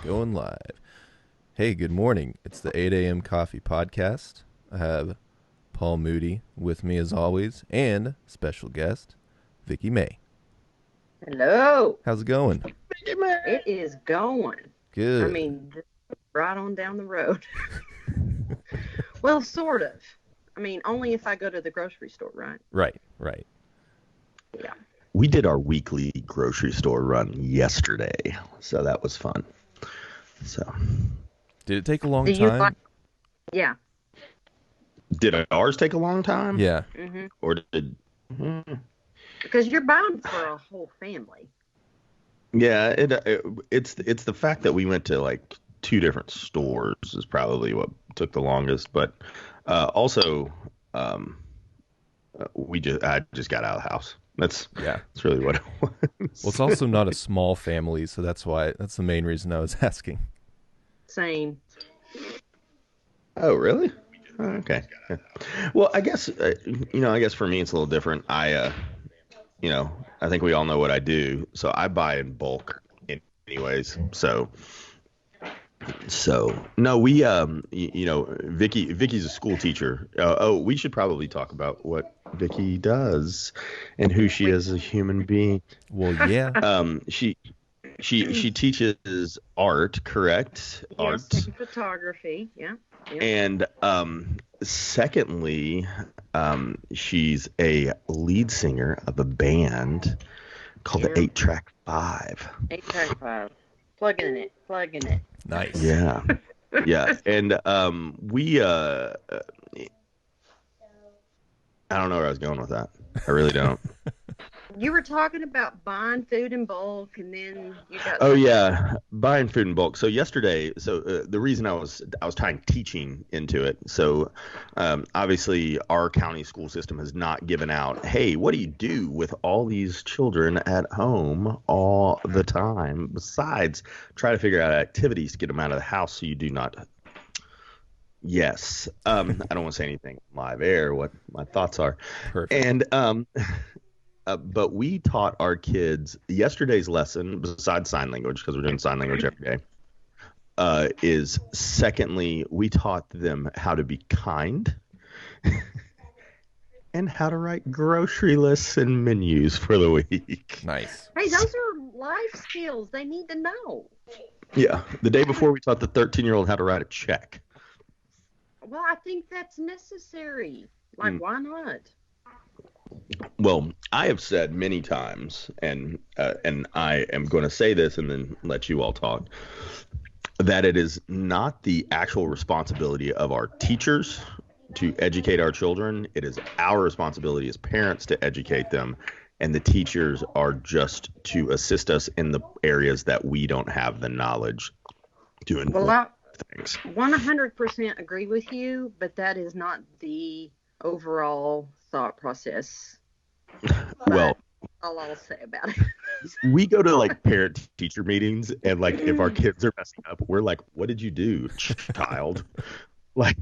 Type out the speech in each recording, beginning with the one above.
Going live. Hey, good morning. It's the 8 a.m. Coffee Podcast. I have Paul Moody with me as always, and special guest, Vicki May. Hello. How's it going? It is going. I Good. mean, just right on down the road. Well, sort of. I mean, only if I go to the grocery store, right? Right. Yeah. We did our weekly grocery store run yesterday, so that was fun. So, Did it take a long Do you like? time? Yeah. did ours take a long time, Yeah. hmm or did? Because you're buying for a whole family. Yeah, it's the fact that we went to like two different stores is probably what took the longest, but also I just got out of the house. Yeah. That's really what it Well, it's was. also not a small family, so that's the main reason I was asking. Same. Oh, really? Oh, okay. Yeah. Well, I guess I guess for me it's a little different. I think we all know what I do, so I buy in bulk anyways. So no, Vicky's a school teacher. We should probably talk about what Vicky does and who she We, is as a human being. Well, yeah. She teaches art, correct? yes, Art. and photography. Yeah. Yep. And secondly, she's a lead singer of a band called the Yeah. 8-Track Five. 8 track 5. Plugging it. Nice. Yeah, yeah. And I don't know where I was going with that. I really don't. You were talking about buying food in bulk, and then you got Oh something. yeah, buying food in bulk. So yesterday, the reason I was tying teaching into it. So obviously, our county school system has not given out. Hey, what do you do with all these children at home all the time? Besides, try to figure out activities to get them out of the house so you do not. Yes, I don't want to say anything live air. What my thoughts are, Perfect. and but we taught our kids yesterday's lesson, besides sign language, because we're doing sign language every day, is secondly, we taught them how to be kind and how to write grocery lists and menus for the week. Nice. Hey, those are life skills they need to know. Yeah. The day before, we taught the 13-year-old how to write a check. Well, I think that's necessary. Like, Mm. why not? Well, I have said many times, and I am going to say this and then let you all talk, that it is not the actual responsibility of our teachers to educate our children. It is our responsibility as parents to educate them, and the teachers are just to assist us in the areas that we don't have the knowledge to Well, inform I things. 100% agree with you, but that is not the overall thought process. But Well, all I'll say about it. we go to like parent teacher meetings, and like if our kids are messing up, we're like, "What did you do, child?" Like,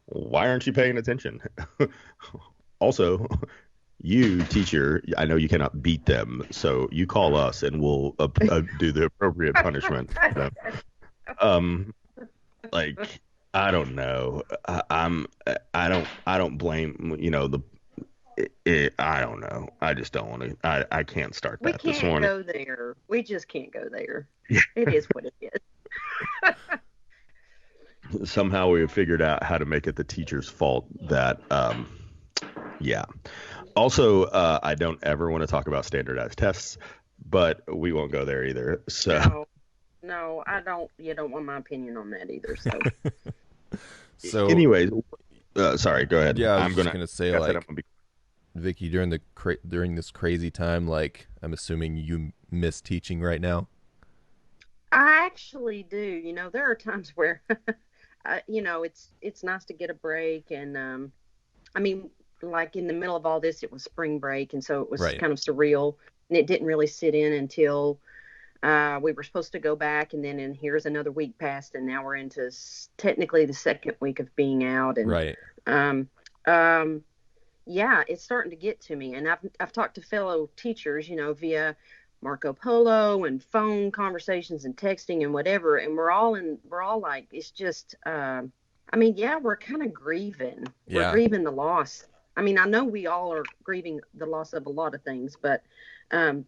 why aren't you paying attention? Also, you teacher, I know you cannot beat them, so you call us and we'll do the appropriate punishment for them. Um, like I don't know. I don't blame I don't know. I just don't want to. I can't start We that this can't morning. go there. We just can't go there. It is what it is. Somehow we have figured out how to make it the teacher's fault that yeah. Also, I don't ever want to talk about standardized tests, but we won't go there either. So No, no, I don't. You don't want my opinion on that either. So, So, anyways, sorry, go ahead. yeah, I was I'm just gonna gonna say, I said I'm like, gonna be. Vicky, during this crazy time, like, I'm assuming you miss teaching right now. I actually do. There are times where, it's nice to get a break, and I mean, like in the middle of all this, it was spring break, and so it was Right. kind of surreal, and it didn't really sit in until we were supposed to go back, and here's another week passed, and now we're into technically the second week of being out, and Right. um, yeah, it's starting to get to me, and I've talked to fellow teachers, via Marco Polo and phone conversations and texting and whatever. And we're all like, it's just, I mean, yeah, we're kind of grieving. We're Yeah. grieving the loss. I mean, I know we all are grieving the loss of a lot of things, but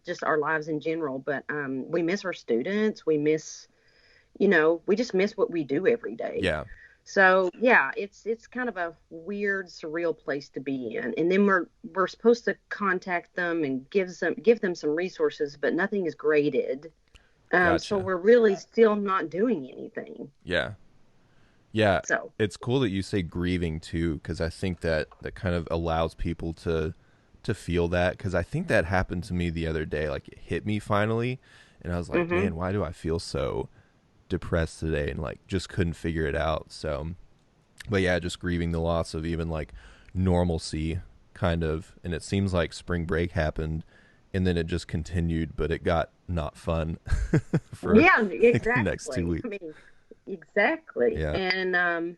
just our lives in general. But we miss our students. We miss, we just miss what we do every day. Yeah. So yeah, it's kind of a weird, surreal place to be in. And then we're supposed to contact them and give them some resources, but nothing is graded. So Gotcha. we're really still not doing anything. Yeah. Yeah. So It's cool that you say grieving too, because I think that kind of allows people to feel that, because I think that happened to me the other day. Like, it hit me finally, and I was like, hmm man, why do I feel so depressed today, and like just couldn't figure it out. So, but yeah, just grieving the loss of even like normalcy, kind of. And it seems like spring break happened, and then it just continued, but it got not fun for yeah, like the next two exactly. I weeks. mean, exactly. Yeah. And and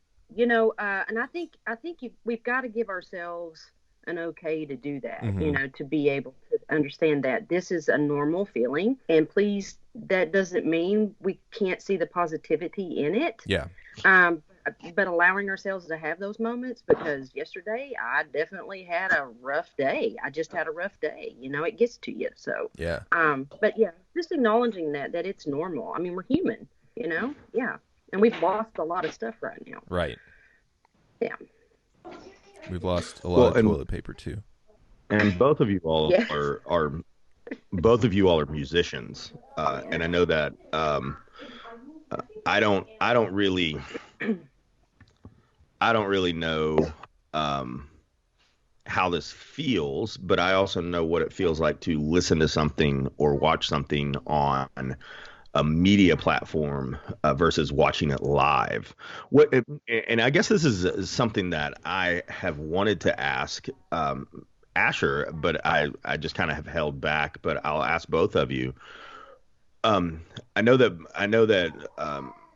I think we've got to give ourselves an okay to do that, Mm-hmm. to be able to understand that this is a normal feeling. And please, that doesn't mean we can't see the positivity in it. Yeah. Um, but allowing ourselves to have those moments, because yesterday I definitely had a rough day. I just had a rough day. It gets to you. So, Yeah. but yeah, just acknowledging that it's normal. I mean, we're human, yeah. And we've lost a lot of stuff right now. Right. Yeah. We've lost a lot Well, of toilet paper too. and both of you all Yeah. are both of you all are musicians, and I know that I don't really know how this feels, but I also know what it feels like to listen to something or watch something on a media platform versus watching it live. And I guess this is something that I have wanted to ask Asher, but I just kind of have held back. But I'll ask both of you. I know that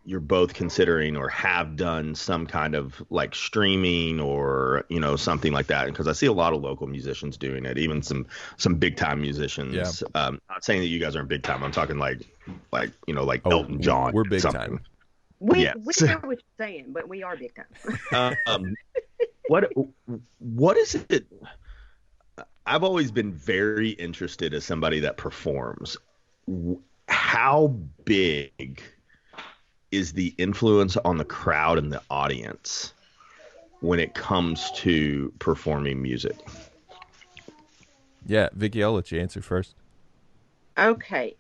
you're both considering or have done some kind of like streaming or something like that, because I see a lot of local musicians doing it, even some big time Yeah. musicians. Not saying that you guys aren't big time. I'm talking like Oh, Elton John, we're big something. time. We Yes. know what you're saying, but we are big time. um, what is it? I've always been very interested as somebody that performs. How big is the influence on the crowd and the audience when it comes to performing music? Yeah, Vicky, I'll let you answer first. Okay.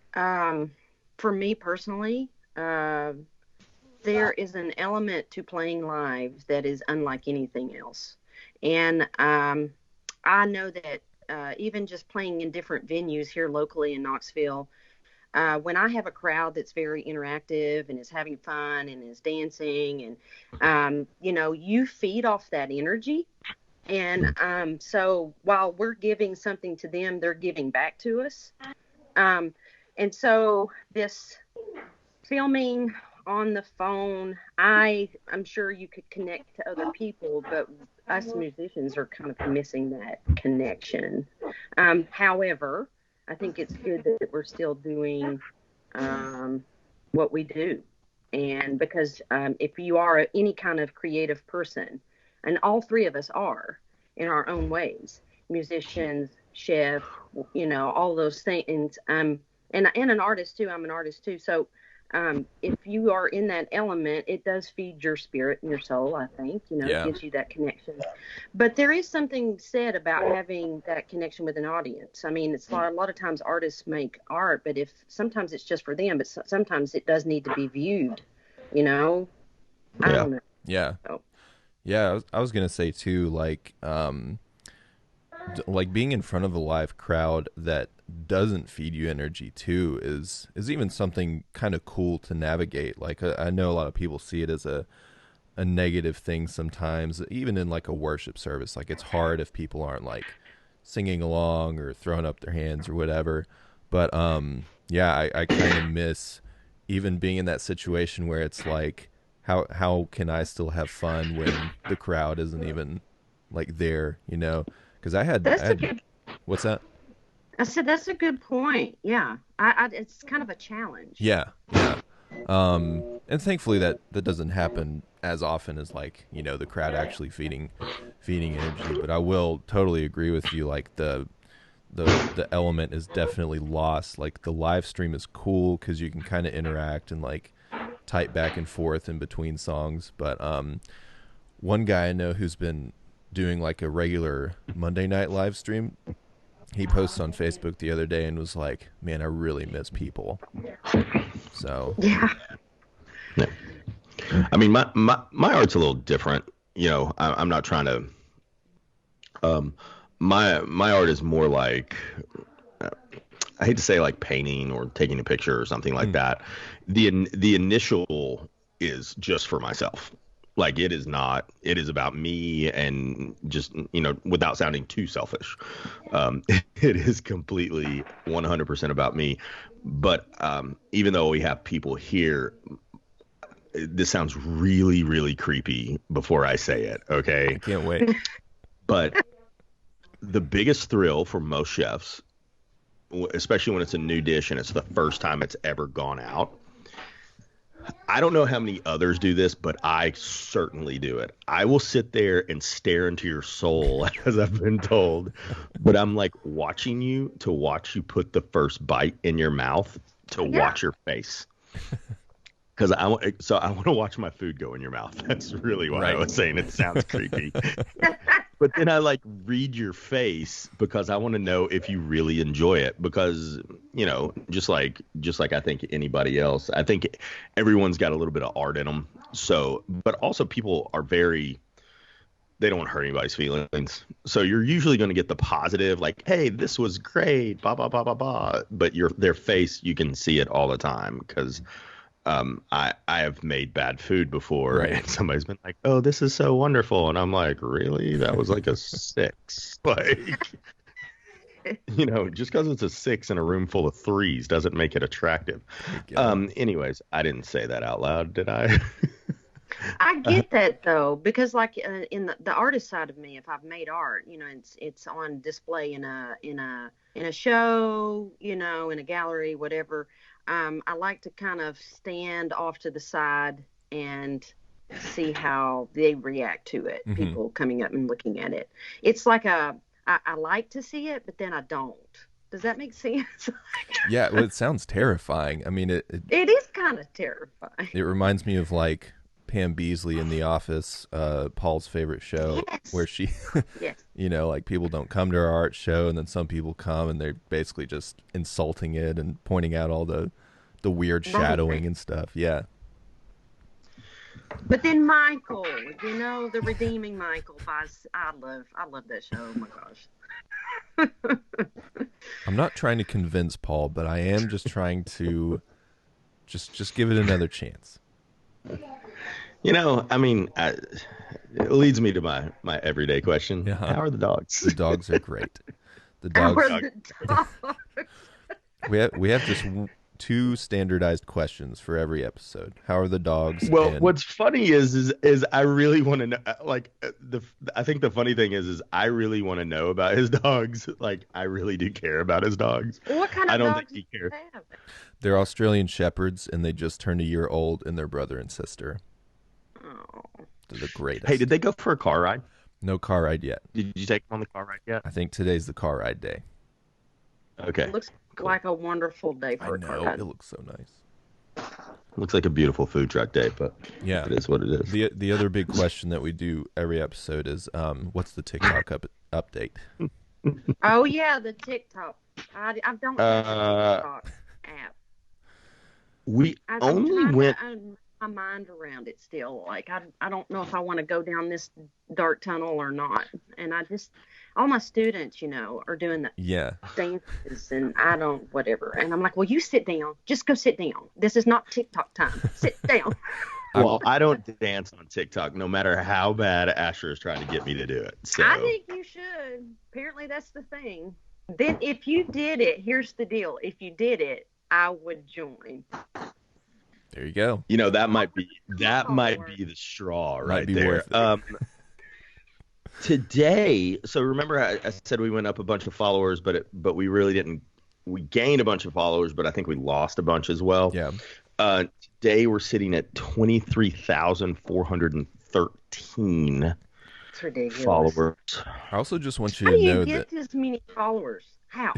For me personally, there is an element to playing live that is unlike anything else. And I know that even just playing in different venues here locally in Knoxville, when I have a crowd that's very interactive and is having fun and is dancing, and you feed off that energy. And so while we're giving something to them, they're giving back to us. Um, and so this filming on the phone, I'm sure you could connect to other people, but us musicians are kind of missing that connection. However, I think it's good that we're still doing what we do. And because if you are any kind of creative person, and all three of us are in our own ways, musicians, chef, all those things, and an artist too. I'm an artist too. So if you are in that element, it does feed your spirit and your soul, I think, it Yeah. gives you that connection. But there is something said about having that connection with an audience. I mean, it's a lot of times artists make art, but if sometimes it's just for them, but sometimes it does need to be viewed, you know? I Yeah. don't know. Yeah. So, Yeah, I was gonna say too, like, like being in front of a live crowd that doesn't feed you energy too is even something kind of cool to navigate. Like, I know a lot of people see it as a negative thing sometimes, even in like a worship service. Like, it's hard if people aren't like singing along or throwing up their hands or whatever. But yeah, I kind of miss even being in that situation where it's like, how can I still have fun when the crowd isn't even like there, you know? Because I that's a had good what's that? I said that's a good point. Yeah, it's kind of a challenge. Yeah, yeah. And thankfully that doesn't happen as often as, like, the crowd actually feeding energy. But I will totally agree with you. Like the element is definitely lost. Like the live stream is cool because you can kind of interact and like type back and forth in between songs. But one guy I know who's been doing like a regular Monday night live stream, he posted on Facebook the other day and was like, "Man, I really miss people." So Yeah. Yeah. I mean, my art's a little different. I'm not trying to. My art is more like, I hate to say like painting or taking a picture or something like that. The initial is just for myself. Like it is not. It is about me, and just without sounding too selfish, it is completely 100% about me. But even though we have people here, this sounds really, really creepy before I say it, I okay? can't wait. But the biggest thrill for most chefs, especially when it's a new dish and it's the first time it's ever gone out, I don't know how many others do this, but I certainly do it. I will sit there and stare into your soul, as I've been told, but I'm like watching you to watch you put the first bite in your mouth to Yeah. watch your face. Because I want to watch my food go in your mouth. That's really why I Right. was saying it sounds creepy. But then I like read your face because I want to know if you really enjoy it. Because just like I think anybody else, I think everyone's got a little bit of art in them. So, but also people are they don't want to hurt anybody's feelings. So you're usually going to get the positive, like, "Hey, this was great," blah blah blah blah blah. But their face, you can see it all the time because I have made bad food before, Right. and somebody's been like, "Oh, this is so wonderful," and I'm like, "Really? That was like a 6." Like, just because it's a 6 in a room full of 3s doesn't make it attractive. There you go. Anyways, I didn't say that out loud, did I? I get that though, because like in the artist side of me, if I've made art, it's on display in a show, in a gallery, whatever. I like to kind of stand off to the side and see how they react to it. Hmm. People coming up and looking at it. It's like I like to see it, but then I don't. Does that make sense? Yeah, well, it sounds terrifying. I mean, It is kind of terrifying. it reminds me of like Pam Beasley in The Office, Paul's favorite show, where Yes. she, Yes. like people don't come to her art show, and then some people come and they're basically just insulting it and pointing out all the weird Right. shadowing and stuff. Yeah, But then Michael, the redeeming Michael I love that show. Oh my gosh. I'm not trying to convince Paul, but I am just trying to just give it another chance. I mean, it leads me to my everyday question: Yeah, How are the dogs? the dogs are great. The Our dogs. the dog. We have just two standardized questions for every episode. How are the dogs? Well, And what's funny is I really want to know. Like I think the funny thing is I really want to know about his dogs. Like I really do care about his dogs. What kind I of don't think dogs do he you cares. have? they're Australian Shepherds, and they just turned a year old, and they're brother and sister. Oh, They're the Hey, did greatest. they go for a car ride? No car ride yet. Did you take them on the car ride yet? I think today's the car ride day. Okay, looks cool. like a wonderful day I for a car know, it ride. looks so nice. Looks like a beautiful food truck day, but Yeah. it is what it is. The other big question that we do every episode is, what's the TikTok update? Oh yeah, the TikTok. I don't have the Uh, TikTok app. we I'm only trying went. to my mind around it still. Like I don't know if I want to go down this dark tunnel or not. And all my students, are doing the Yeah. dances and I don't whatever. And I'm like, well, you sit down. Just go sit down. This is not TikTok time. Sit down. I Well, I don't dance on TikTok, no matter how bad Asher is trying to get me to do it. I So think you should. Apparently, that's the thing. Then, if you did it, here's the deal. If you did it, I would join. there you go. that might be Follower. the straw Might right be there. worth it. Today, so remember I said we went up a bunch of followers, but we really didn't. We gained a bunch of followers, but I think we lost a bunch as well. Yeah. Uh, Today we're sitting at 23,413 It's ridiculous. followers. I also just want you How to do you know that get this many followers? How?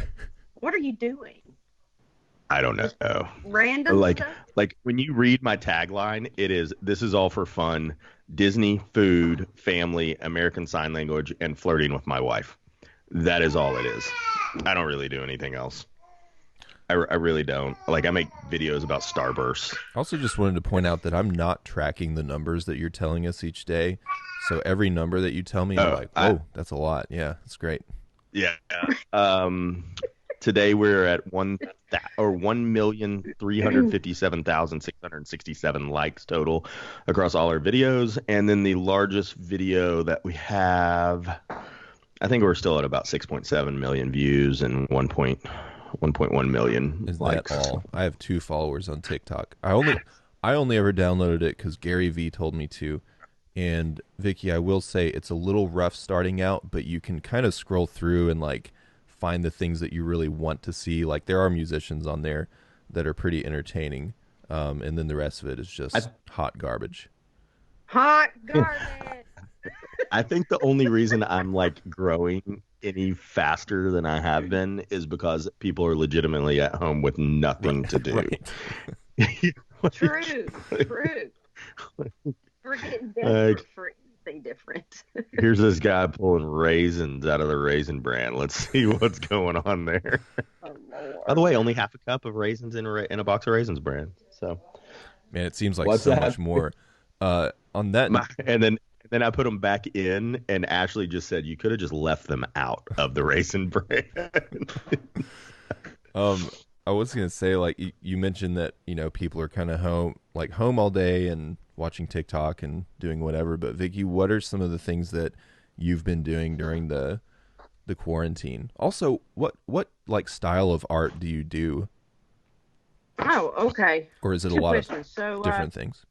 What are you doing? I don't Just know. random Like stuff? like when you read my tagline, it is this is all for fun, Disney, food, family, American Sign Language, and flirting with my wife. That is all it is. I don't really do anything else. I really don't. Like I make videos about starbursts. I also just wanted to point out that I'm not tracking the numbers that you're telling us each day. So every number that you tell me, I'm Oh, like, whoa, that's a lot. Yeah, that's great. Yeah. Today we're at 1,357,667 likes total across all our videos, and then the largest video that we have, I think we're still at about 6.7 million views and 1.1 million Is likes. that all? I have 2 followers on TikTok. I only ever downloaded it because Gary V told me to. And Vicky, I will say it's a little rough starting out, but you can kind of scroll through and like find the things that you really want to see. Like there are musicians on there that are pretty entertaining, and then the rest of it is just hot garbage. Hot garbage. I think the only reason I'm like growing any faster than I have been is because people are legitimately at home with nothing to do. Right. True. We're getting Like, desperate for anything different. here's this guy pulling raisins out of the raisin bran. Let's see what's going on there. Oh, By the Lord. way, only half a cup of raisins in a box of raisins brand. So Man, it seems like what's so that? much more. On that, And then I put them back in, and Ashley just said you could have just left them out of the raisin bran. I was gonna say like you mentioned that people are kind of home all day and watching TikTok and doing whatever. But Vicky, what are some of the things that you've been doing during the quarantine? Also, what like style of art do you do, Oh, okay. or is it a Two lot of questions. So, different things?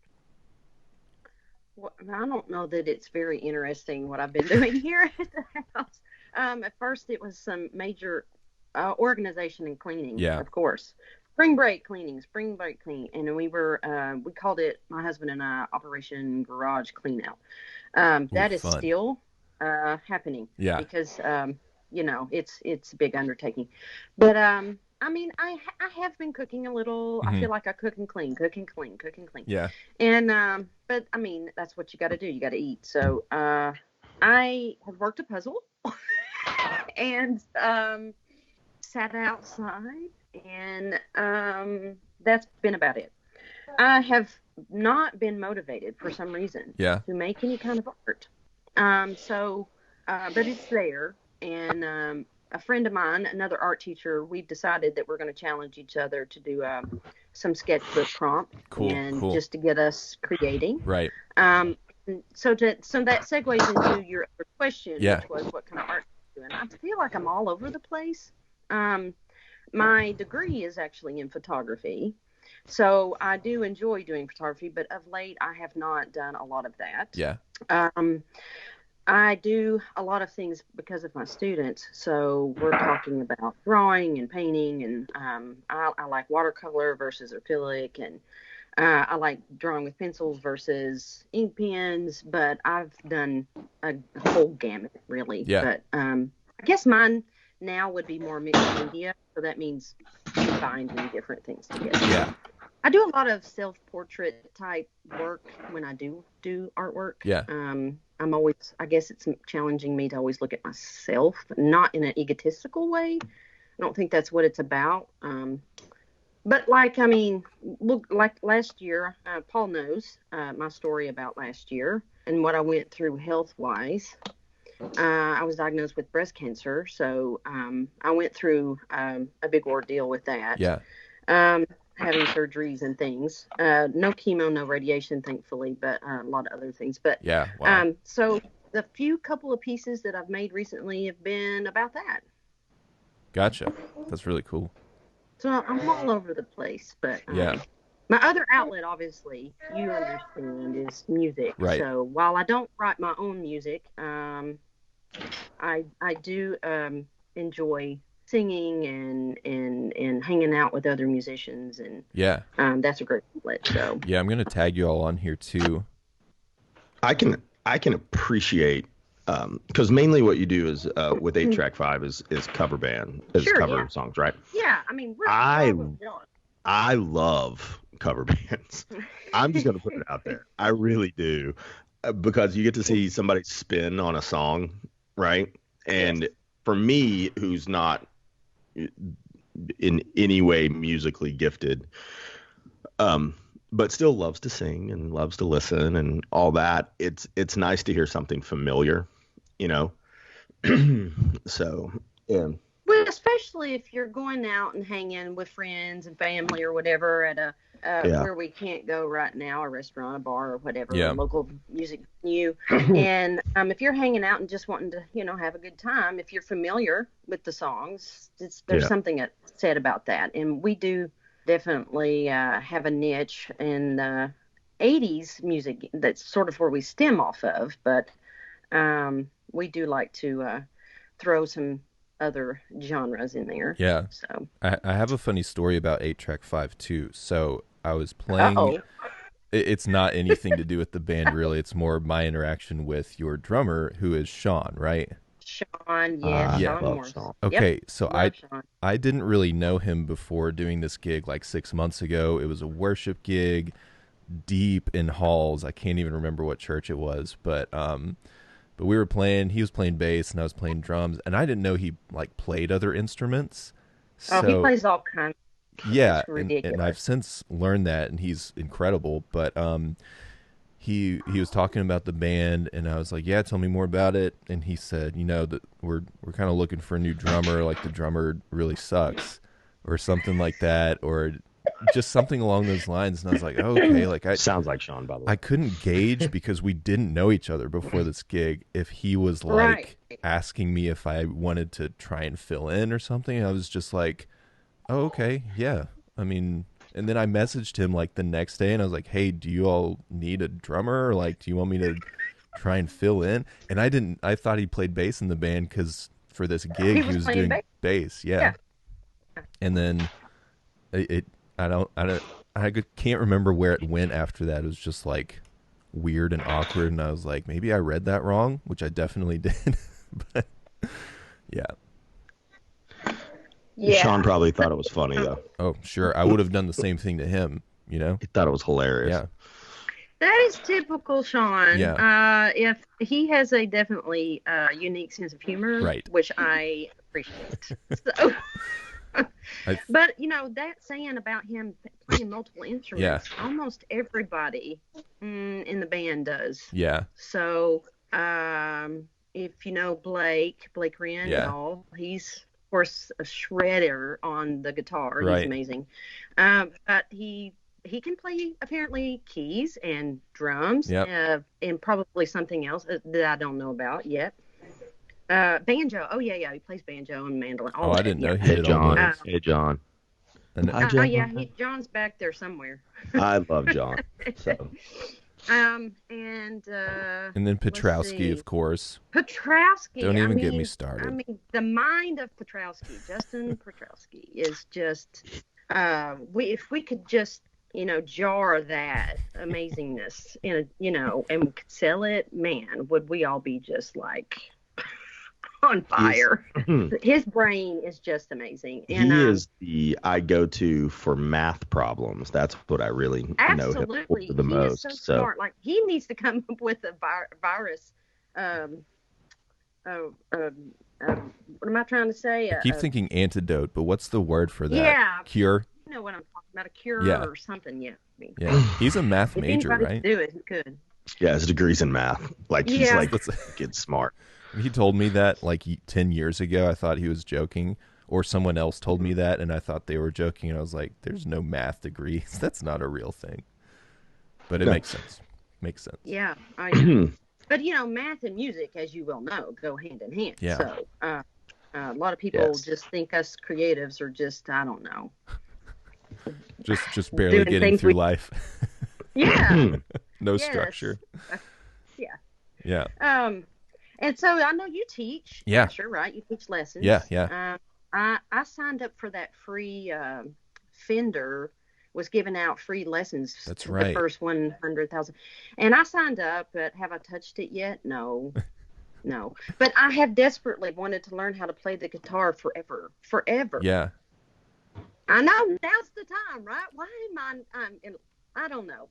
I don't know that it's very interesting what I've been doing here at the house. At first, it was some major organization and cleaning, Yeah. of course. Spring break cleaning, and then we called it, my husband and I, Operation Garage Cleanout. Ooh, That is fun. still happening Yeah. because it's a big undertaking. But I mean, I have been cooking a little. I Hmm. feel like I cook and clean, cook and clean, cook and clean. Yeah. And but I mean, that's what you got to do. You got to eat. So I have worked a puzzle and sat outside, and that's been about it. I have not been motivated for some reason Yeah. to make any kind of art. But it's there. And a friend of mine, another art teacher, we've decided that we're going to challenge each other to do some sketchbook prompt and Cool. just to get us creating. Right. Um, so that segues into your other question, Yeah. which was what kind of art are you doing? I feel like I'm all over the place. My degree is actually in photography. So I do enjoy doing photography, but of late I have not done a lot of that. Yeah. Um, I do a lot of things because of my students. So we're talking about drawing and painting, and I like watercolor versus acrylic, and I like drawing with pencils versus ink pens. But I've done a whole gamut, really. Yeah. But I guess mine now would be more mixed media, so that means combining different things together. Yeah. I do a lot of self-portrait type work when I do artwork. Yeah. I guess it's challenging me to always look at myself, not in an egotistical way. I don't think that's what it's about. But like last year, Paul knows my story about last year and what I went through health-wise. I was diagnosed with breast cancer, so I went through a big ordeal with that. Yeah. Having surgeries and things. No chemo, no radiation, thankfully, but a lot of other things. But Yeah. Wow. so the couple of pieces that I've made recently have been about that. Gotcha. That's really cool. So I'm all over the place. But Yeah. my other outlet, obviously, you understand, is music. Right. So while I don't write my own music, I do enjoy singing and hanging out with other musicians, and Yeah. that's a great outlet. So Yeah, I'm gonna tag you all on here too. I can appreciate because mainly what you do is with 8 Track 5 is cover band is sure, cover yeah, songs, right? yeah. I mean, we're I all over John. I love cover bands. I'm just gonna put it out there. I really do because you get to see somebody spin on a song, right? Yes. And for me, who's not in any way musically gifted, um, but still loves to sing and loves to listen and all that. It's nice to hear something familiar, you know. So yeah, Well, especially if you're going out and hanging with friends and family or whatever at a yeah, where we can't go right now, a restaurant, a bar, or whatever, a Yeah. local music venue. And if you're hanging out and just wanting to, have a good time, if you're familiar with the songs, there's yeah, something said about that. And we do definitely have a niche in 80s music. That's sort of where we stem off of, but we do like to throw some other genres in there. Yeah. So, I have a funny story about 8 Track 5 too. So I was playing. uh-oh. It's not anything to do with the band really. It's more my interaction with your drummer, who is Sean, right? Sean, yes, I Yeah. Sean love Morris. song. Yep, Okay, so I love Sean. I didn't really know him before doing this gig like 6 months ago. It was a worship gig deep in halls. I can't even remember what church it was, but we were playing. He was playing bass and I was playing drums, and I didn't know he like played other instruments. Oh, he So plays all kinds. yeah, It's and I've ridiculous. since learned that, and he's incredible. But he was talking about the band, and I was like, yeah, tell me more about it. And he said, that we're kind of looking for a new drummer. Like the drummer really sucks, or something like that, or just something along those lines. And I was like, oh, okay, like Sounds like Sean, by the I way. couldn't gauge because we didn't know each other before this gig if he was Right. like asking me if I wanted to try and fill in or something. I was just like, oh, okay, yeah. I mean, and then I messaged him like the next day and I was like, hey, do you all need a drummer? Or, like, do you want me to try and fill in? And I thought he played bass in the band because for this He gig he was was playing doing bass. bass. Yeah. Yeah. And then it can't remember where it went after that. It was just like weird and awkward. And I was like, maybe I read that wrong, which I definitely did. But yeah. Sean Yeah. probably thought it was funny though. Oh, sure. I would have done the same thing to him, you know? He thought it was hilarious. Yeah. That is typical Sean. Yeah. If he has a definitely unique sense of humor, Right. which I appreciate. So, I, but that saying about him playing multiple yeah. instruments, almost everybody in the band does. Yeah. So, if you know Blake Wren at Yeah. all, he's of course a shredder on the guitar. He's Right. amazing. But he can play apparently keys and drums, Yep. and probably something else that I don't know about yet. Banjo. Oh yeah, he plays banjo and mandolin. Oh, All I that. didn't know Yeah. he Hey did all John. those. Hey John. And Hi Oh John. yeah, John's back there somewhere. I love John. So And and then let's Petrowski, see. of course. Petrowski. Don't even get me I started. mean, the mind of Petrowski, Justin Petrowski, is just. If we could just jar that amazingness and we could sell it, man, would we all be just like on fire? His brain is just amazing, and he is the I go to for math problems. That's what I really know him for absolutely the he most. is so smart. Like he needs to come up with a virus. Uh, what am I trying to say? I keep thinking antidote, but what's the word for that? Yeah. Cure? You know what I'm talking about? A cure Yeah. or something? Yeah. I mean, Yeah. He's a math if major, anybody right? could do it, he could. Yeah, his degree's in math. Like he's Yeah. like That's- kid smart. He told me that like 10 years ago. I thought he was joking, or someone else told me that, and I thought they were joking. And I was like, there's no math degrees. That's not a real thing. But it No. makes sense. Makes sense. Yeah. But math and music, as you well know, go hand in hand. Yeah. So a lot of people Yes. just think us creatives are just, I don't know. Just barely Doing getting things through we- life. Yeah. No Yes. structure. Yeah. Yeah. And so I know you teach, Yeah, Asher, right? You teach yeah, lessons. yeah. I signed up for that free Fender was giving out free lessons That's to the right. first 100,000. And I signed up, but have I touched it yet? No, no. But I have desperately wanted to learn how to play the guitar forever, forever. Yeah. I know now's the time, right? Why am I don't know.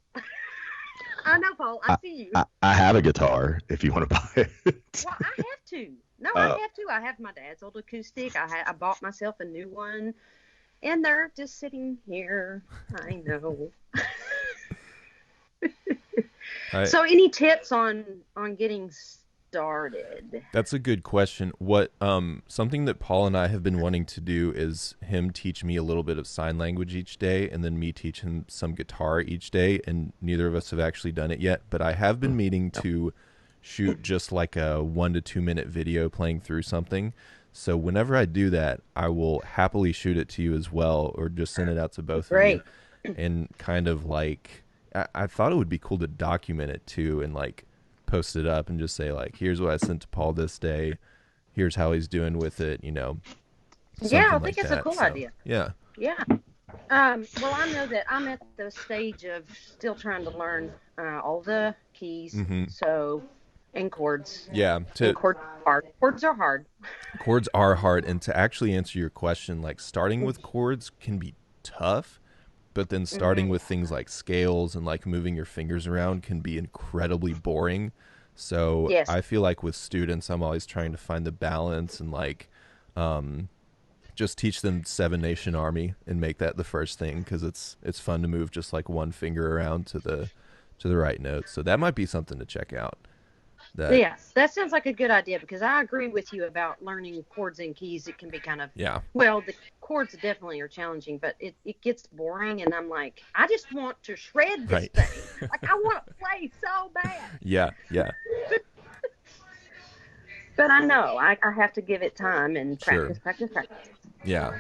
I know, Paul. I I, see you. I have a guitar if you want to buy it. Well, I have to. No, I Uh, have to. I have my dad's old acoustic. I bought myself a new one, and they're just sitting here. I know. I So, any tips on getting started? That's a good question. What something that Paul and I have been wanting to do is him teach me a little bit of sign language each day and then me teach him some guitar each day, and neither of us have actually done it yet, but I have been meaning to shoot just like a 1 to 2 minute video playing through something. So whenever I do that, I will happily shoot it to you as well, or just send it out to both of you, Great. and kind of like I thought it would be cool to document it too, and like post it up and just say like, here's what I sent to Paul this day, here's how he's doing with it, Yeah, I something think like it's a that. cool So idea. yeah. Yeah. Well, I know that I'm at the stage of still trying to learn all the keys, Hmm. so and chords. Yeah, And to chords are hard. Chords are hard. chords are hard, and to actually answer your question, like starting with chords can be tough, but then starting Hmm. with things like scales and like moving your fingers around can be incredibly boring. So Yes. I feel like with students, I'm always trying to find the balance and like just teach them Seven Nation Army and make that the first thing, because it's fun to move just like one finger around to the right note. So that might be something to check out. That Yeah, that sounds like a good idea because I agree with you about learning chords and keys. It can be kind of, yeah, well, the chords definitely are challenging, but it gets boring. And I'm like, I just want to shred this right. thing. Like, I want to play so bad. Yeah, yeah, But I know I have to give it time and sure. practice, practice, practice. Yeah,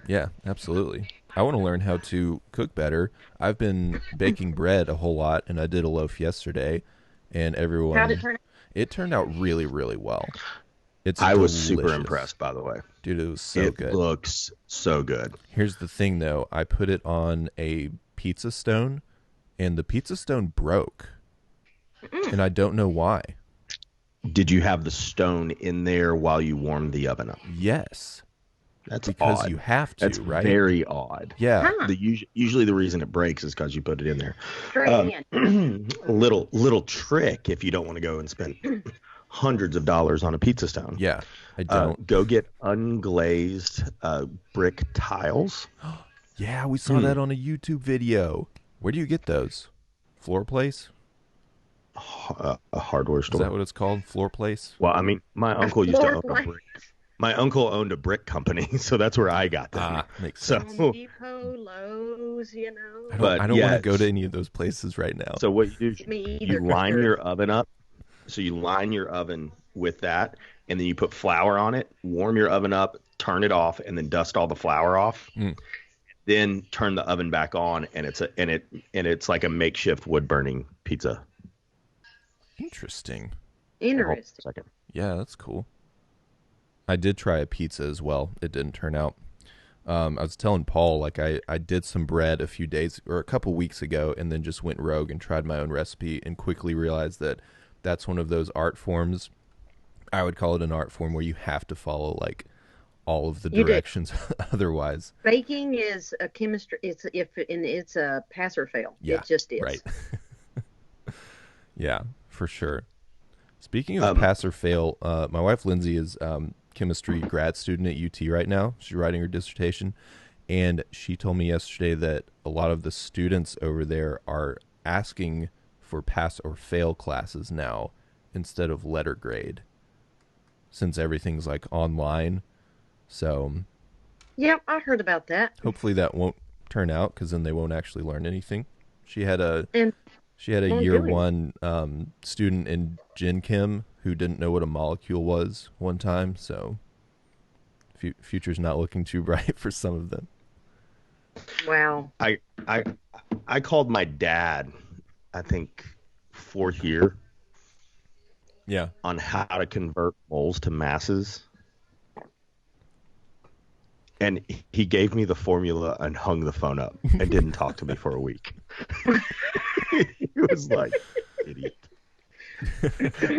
yeah, absolutely. I want to learn how to cook better. I've been baking bread a whole lot, and I did a loaf yesterday, and How'd it everyone, turn out? it turned out really, really well. It's I was super delicious. impressed, by the way. Dude, it was so It good. looks so good. Here's the thing though, I put it on a pizza stone, and the pizza stone broke, Mm. and I don't know why. Did you have the stone in there while you warmed the oven up? Yes, That's because you odd. have That's to, right? very odd. Yeah. Huh? Usually the reason it breaks is because you put it in there. Straight in. Little trick if you don't want to go and spend hundreds of dollars on a pizza stone. Yeah. I don't. Go get unglazed brick tiles. Yeah, we saw Hmm. that on a YouTube video. Where do you get those? Floor Place? A hardware Is that store. what it's called? Floor Place? Well, I mean, my A uncle used to floor own a plan. brick. My uncle owned a brick company, so that's where I got them. Ah, makes So, sense. Home Depot, Lowe's, you know. but I don't want to yeah, go to any of those places right now. so what you do is Me you either. line your oven up. So you line your oven with that, and then you put flour on it, warm your oven up, turn it off, and then dust all the flour off. Mm, Then turn the oven back on, and it's like a makeshift wood burning pizza. interesting. Here, hold on Interesting. a second. Yeah, that's cool. I did try a pizza as well. It didn't turn out. I was telling Paul, like, I did some bread a few days or a couple weeks ago, and then just went rogue and tried my own recipe, and quickly realized that that's one of those art forms. I would call it an art form where you have to follow like all of the You do. directions. Otherwise, Baking is a chemistry. It's a pass or fail. yeah, It just right. is. Yeah, for sure. Speaking of Um, pass or fail, my wife Lindsay is chemistry grad student at UT right now. She's writing her dissertation, and she told me yesterday that a lot of the students over there are asking for pass or fail classes now instead of letter grade, since everything's like online. So Yeah, I heard about that. hopefully that won't turn out, because then they won't actually learn anything. She had a And She had a won't year do it. one student in Gen Chem who didn't know what a molecule was one time, so future's not looking too bright for some of them. Wow. I I I called my dad, I think fourth year, Yeah. on how to convert moles to masses. And he gave me the formula and hung the phone up and didn't talk to me for a week. He was like, idiot.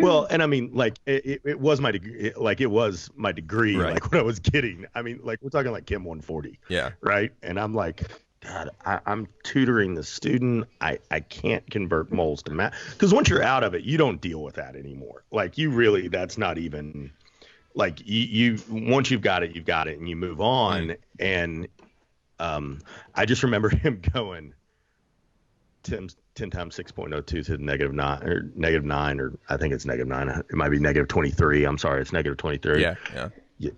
Well, and I mean, like it was my degree, like it was my degree, Right. like when I was getting. I mean, like we're talking like Chem 140, Yeah. right? And I'm like, God, I'm tutoring the student. I can't convert moles to math because once you're out of it, you don't deal with that anymore. Like you really, that's not even like you once you've got it, and you move on. And I just remember him going 10 times 6.02 to -9 or -9, or I think it's -9. It might be -23. I'm sorry, it's -23. Yeah. Yeah. You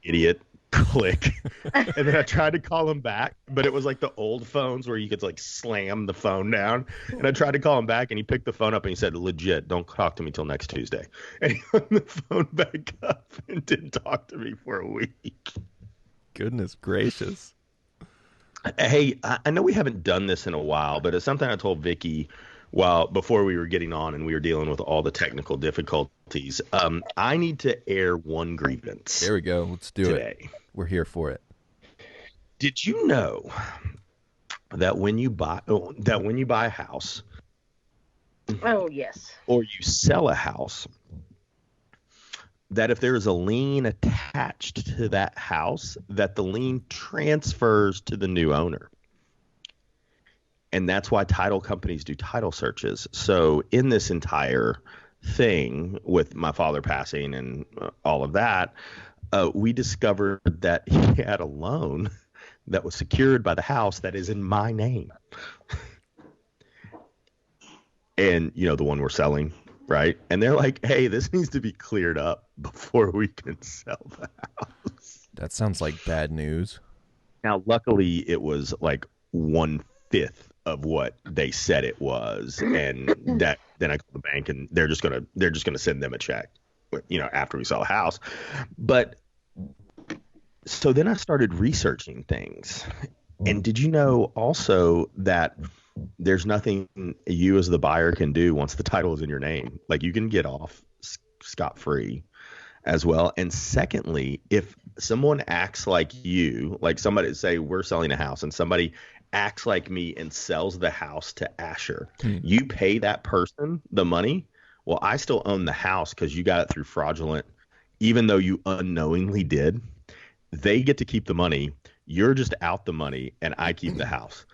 idiot. Click. And then I tried to call him back, but it was like the old phones where you could like slam the phone down. And I tried to call him back, and he picked the phone up and he said, legit, don't talk to me till next Tuesday. And he hung the phone back up and didn't talk to me for a week. Goodness gracious. Hey, I know we haven't done this in a while, but it's something I told Vicki before we were getting on and we were dealing with all the technical difficulties. I need to air one grievance. There we go. Let's do today. it. We're here for it. Did you know that when you buy a house, Oh, yes. or you sell a house, that if there is a lien attached to that house, that the lien transfers to the new owner? And that's why title companies do title searches. So in this entire thing with my father passing and all of that, we discovered that he had a loan that was secured by the house that is in my name. And, you know, the one we're selling, right? And they're like, hey, this needs to be cleared up before we can sell the house. That sounds like bad news. Now, luckily, it was like 1/5 of what they said it was, and that then I called the bank, and they're just gonna send them a check, you know, after we sell the house. But so then I started researching things, and did you know also that there's nothing you as the buyer can do once the title is in your name? Like you can get off scot-free as well. And secondly, if someone acts like you, like somebody say we're selling a house and somebody acts like me and sells the house to Asher, you pay that person the money. Well, I still own the house because you got it through fraudulent, even though you unknowingly did. They get to keep the money. You're just out the money, and I keep the house.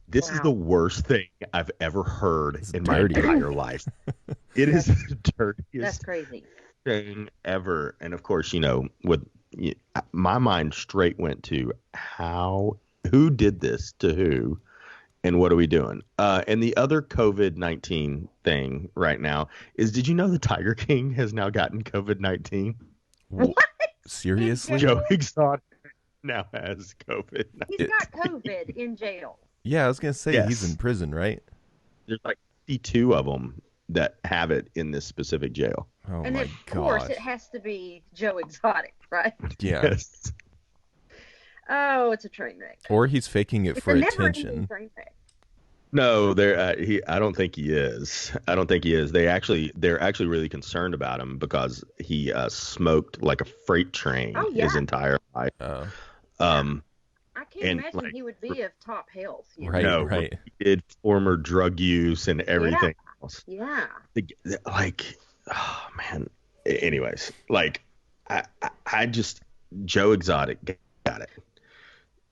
This is the worst thing I've ever heard in my entire life. It is the dirtiest That's crazy thing ever. And of course, you know, my mind straight went to who did this to who, and what are we doing? And the other COVID-19 thing right now is, did you know the Tiger King has now gotten COVID-19? What? Seriously? Joe Exotic now has COVID. He's got COVID in jail. Yeah, I was going to say, Yes. He's in prison, right? There's like 52 of them that have it in this specific jail. Oh, And my of course, gosh. it has to be Joe Exotic, right? Yeah. Yes. Oh, it's a train wreck. Or he's faking it It's for a never-ending attention. train wreck. No, I don't think he is. I don't think he is. They're actually really concerned about him because he smoked like a freight train his entire life. Oh, I can't And, imagine like, he would be of top health. You know? right, No, right. he did former drug use and everything else. Yeah. Like, oh man. Anyways, like I just Joe Exotic got it.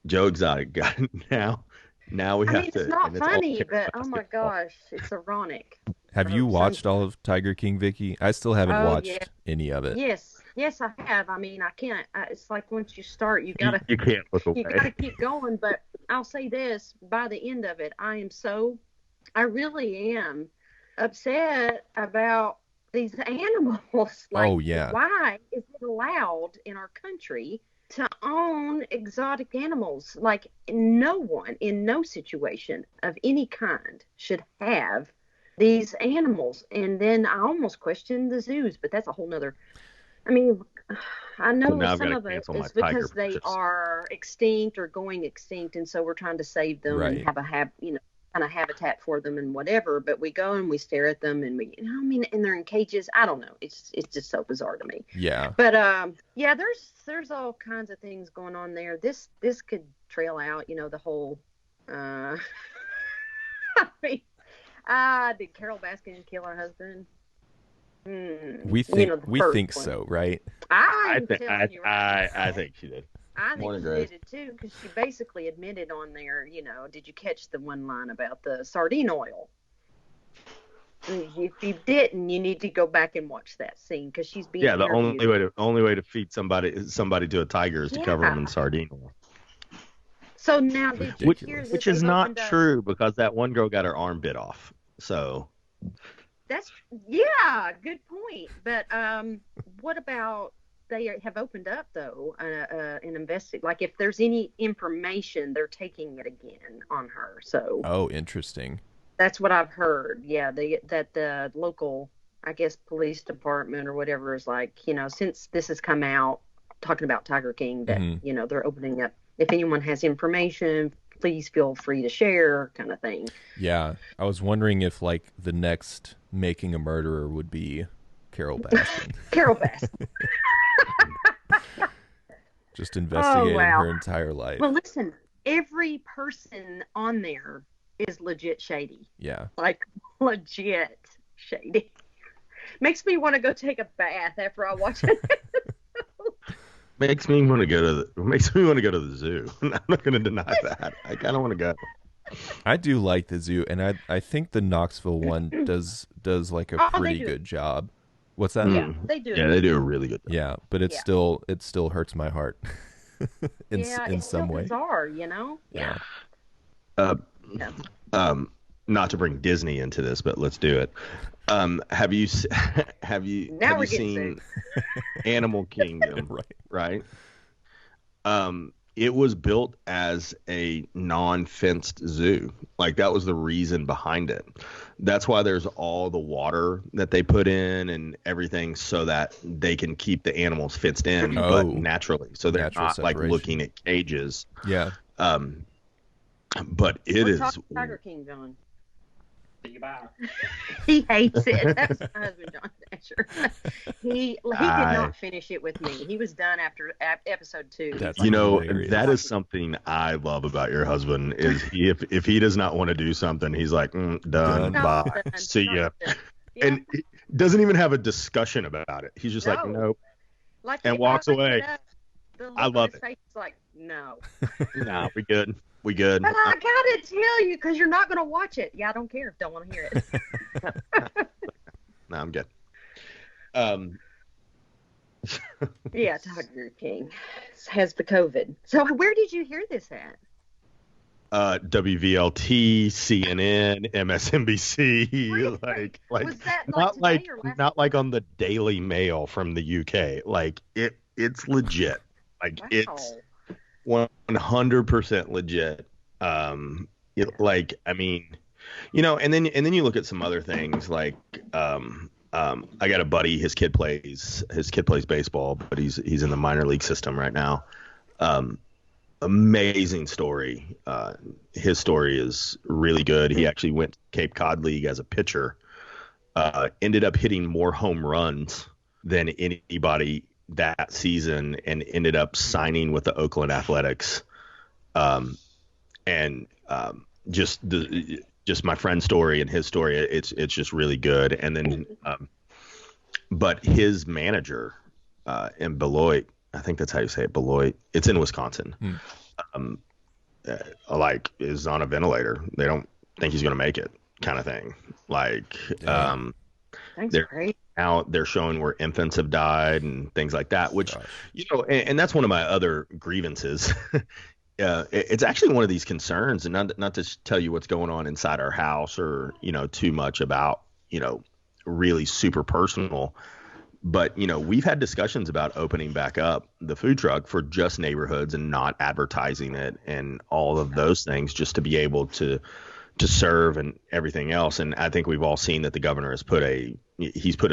Joe Exotic got it now. Now we I have mean, to. it's not and all funny, but Caroline's oh my fault. gosh, it's ironic. Have you So- watched all of Tiger King, Vicki? I still haven't Oh, watched yeah. any of it. Yes, I have. I mean, I can't. It's like once you start, you gotta You can't look you gotta away. keep going. But I'll say this: by the end of it, I really am upset about these animals. Like, Oh, yeah. why is it allowed in our country to own exotic animals? Like, no one in no situation of any kind should have these animals. And then I almost question the zoos, but that's a whole nother. I mean, I know So now I've some gotta of it cancel my is tiger because they purchase. are extinct or going extinct, and so we're trying to save them Right. and have a kind of habitat for them and whatever. But we go and we stare at them, and we, I mean, and they're in cages. I don't know. It's just so bizarre to me. Yeah. But yeah, there's all kinds of things going on there. This could trail out, the whole. I mean, did Carol Baskin kill her husband? We think one. so, right? I'm telling you right I now. think she did. I think Morning, she Grace. did it too, because she basically admitted on there, did you catch the one line about the sardine oil? If you didn't, you need to go back and watch that scene, because she's being Yeah, the interviewed. only way to feed somebody to a tiger is to cover them Yeah. in sardine oil. So now, did you hear Ridiculous. that Which is they've not opened up? true because that one girl got her arm bit off. So Yeah, good point. But what about they have opened up though an investigate, like if there's any information, they're taking it again on her. So Oh, interesting. that's what I've heard. Yeah, that the local, I guess, police department or whatever is like, since this has come out talking about Tiger King, that Hmm. they're opening up. If anyone has information, please feel free to share, kind of thing. Yeah. I was wondering if like the next Making a Murderer would be Carol Baskin. Carol Bass. Just Oh investigating wow. her entire life. Well, listen, every person on there is legit shady. Yeah. Like legit shady. Makes me want to go take a bath after I watch it. makes me want to go to the zoo. I'm not going to deny that. I kind of want to go. I do like the zoo, and I think the Knoxville one does like a Oh, they pretty do. good job. What's that? Yeah, they do. Yeah, they do a really good job. Yeah, but it Yeah. still hurts my heart Yeah, in it's some so way. bizarre, Yeah. Uh, Yeah. not to bring Disney into this, but let's do it. Have you Now we're getting seen Animal Kingdom? Right. Right. It was built as a non-fenced zoo. Like that was the reason behind it. That's why there's all the water that they put in and everything so that they can keep the animals fenced in, but Oh. naturally. So they're Natural not like separation. looking at cages. Yeah. But it We're is talking Tiger King, John. He hates it. That was my husband, John Dasher. He did not finish it with me. He was done after episode 2. That's You know, hilarious. that is something I love about your husband is if he does not want to do something, he's like, done, Done. bye, Done. see ya. Yeah. And he doesn't even have a discussion about it. He's just like, No. nope, Like, and if walks I bring away. it up, the look I on love his it. face is like, no. nah, we good. We good. But I gotta tell you, because you're not gonna watch it. Yeah, I don't care. Don't want to hear it. Nah, I'm good. Yeah, Tiger King has the COVID. So where did you hear this at? WVLT, CNN, MSNBC, Really? like Was that not like like today or last not like on the Daily Mail from the UK. Like it's legit. Like Wow. it's 100% legit. Like I mean, and then you look at some other things like I got a buddy. His kid plays baseball, but he's in the minor league system right now. Amazing story. His story is really good. He actually went to Cape Cod League as a pitcher. Ended up hitting more home runs than anybody that season, and ended up signing with the Oakland Athletics. Just my friend's story and his story, it's just really good. And then, but his manager in Beloit, I think that's how you say it, Beloit. It's in Wisconsin. Like is on a ventilator. They don't think he's going to make it, kind of thing. Like, Damn. That's they're great. out. They're showing where infants have died and things like that. Which, Gosh. and that's one of my other grievances. It's actually one of these concerns, and not to tell you what's going on inside our house or too much about really super personal. But, we've had discussions about opening back up the food truck for just neighborhoods and not advertising it and all of those things, just to be able to serve and everything else. And I think we've all seen that the governor has put a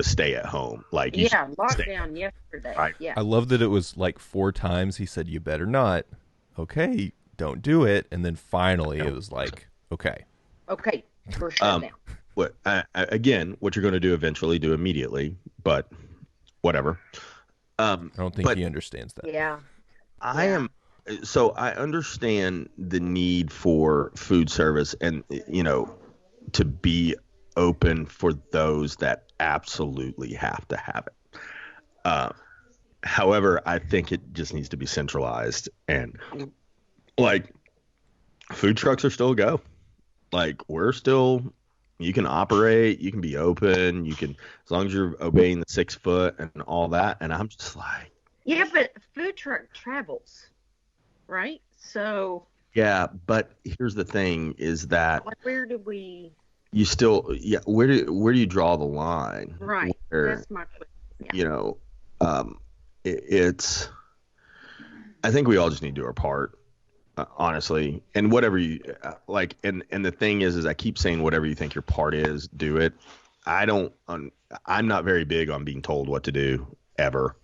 stay at home. Like, you Yeah, should stay. lockdown yesterday. Right. Yeah. I love that it was like 4 times he said, "You better not." Okay, don't do it. And then finally it was like, okay. Okay, we're shut Um, down. again, what you're going to do eventually, do immediately, but whatever. I don't think But he understands that. Yeah, I yeah. am so I understand the need for food service and to be open for those that absolutely have to have it. Uh, However, I think it just needs to be centralized and like food trucks are still a go. Like we're still you can operate, you can be open, you can as long as you're obeying the 6 foot and all that. And I'm just like, Yeah, but food truck travels, right? So, yeah, but here's the thing is that like, where do we? you still where do you draw the line Right. where That's my question. Yeah. you know um it's I think we all just need to do our part, honestly, and whatever you like and the thing is I keep saying whatever you think your part is, do it. I don't I'm not very big on being told what to do ever,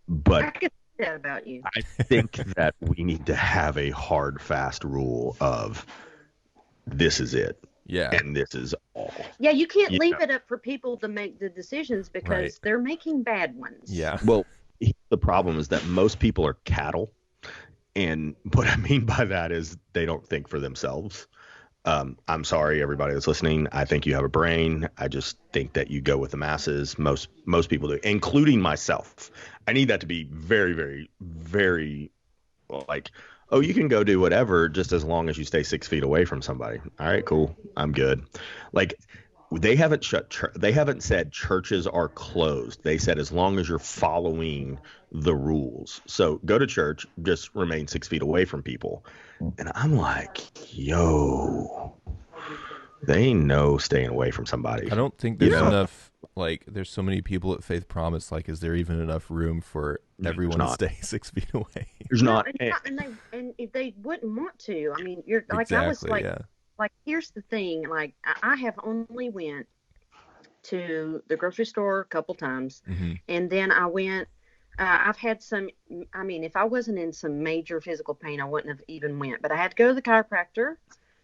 but I could say that about you. I think that we need to have a hard fast rule of this is it Yeah. and this is all. Yeah, you can't You leave know, it up for people to make the decisions Right. because they're making bad ones. Yeah. well, the problem is that most people are cattle. And what I mean by that is they don't think for themselves. I'm sorry, everybody that's listening. I think you have a brain. I just think that you go with the masses. Most people do, including myself. I need that to be very, very, very like, oh, you can go do whatever just as long as you stay 6 feet away from somebody. All right, cool. I'm good. Like they haven't said churches are closed. They said as long as you're following the rules. So go to church, just remain 6 feet away from people. And I'm like, yo, they ain't no staying away from somebody. I don't think You there's know, enough. Like, there's so many people at Faith Promise. Like, is there even enough room for there's everyone to not. stay 6 feet away? There's No, not. and if they wouldn't want to, I mean, you're like I was Exactly. Yeah. like here's the thing, like I have only went to the grocery store a couple times, Hmm. and then I went. I've had some. I mean, if I wasn't in some major physical pain, I wouldn't have even went. But I had to go to the chiropractor,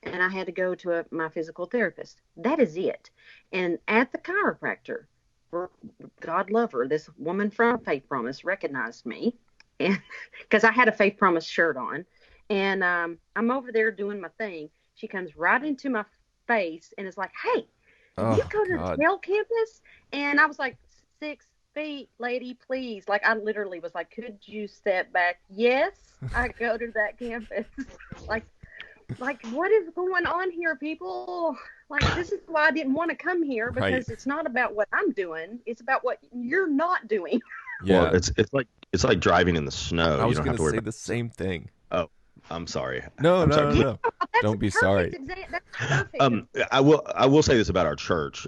and I had to go to my physical therapist. That is it. And at the chiropractor, God love her, this woman from Faith Promise recognized me, and because I had a Faith Promise shirt on, and I'm over there doing my thing. She comes right into my face and is like, "Hey, you Oh go to the God. Trail campus?" And I was like, 6 feet, lady, please. Like, I literally was like, could you step back? Yes, I go to that campus. like, what is going on here, people? Like, this is why I didn't want to come here Right. because it's not about what I'm doing. It's about what you're not doing. Well, Yeah. it's like driving in the snow. I You was don't have gonna to worry say about. the same thing. Oh, I'm sorry. No, I'm no, no, sorry. Yeah, no. that's a Don't be perfect sorry. example. That's perfect. I will say this about our church,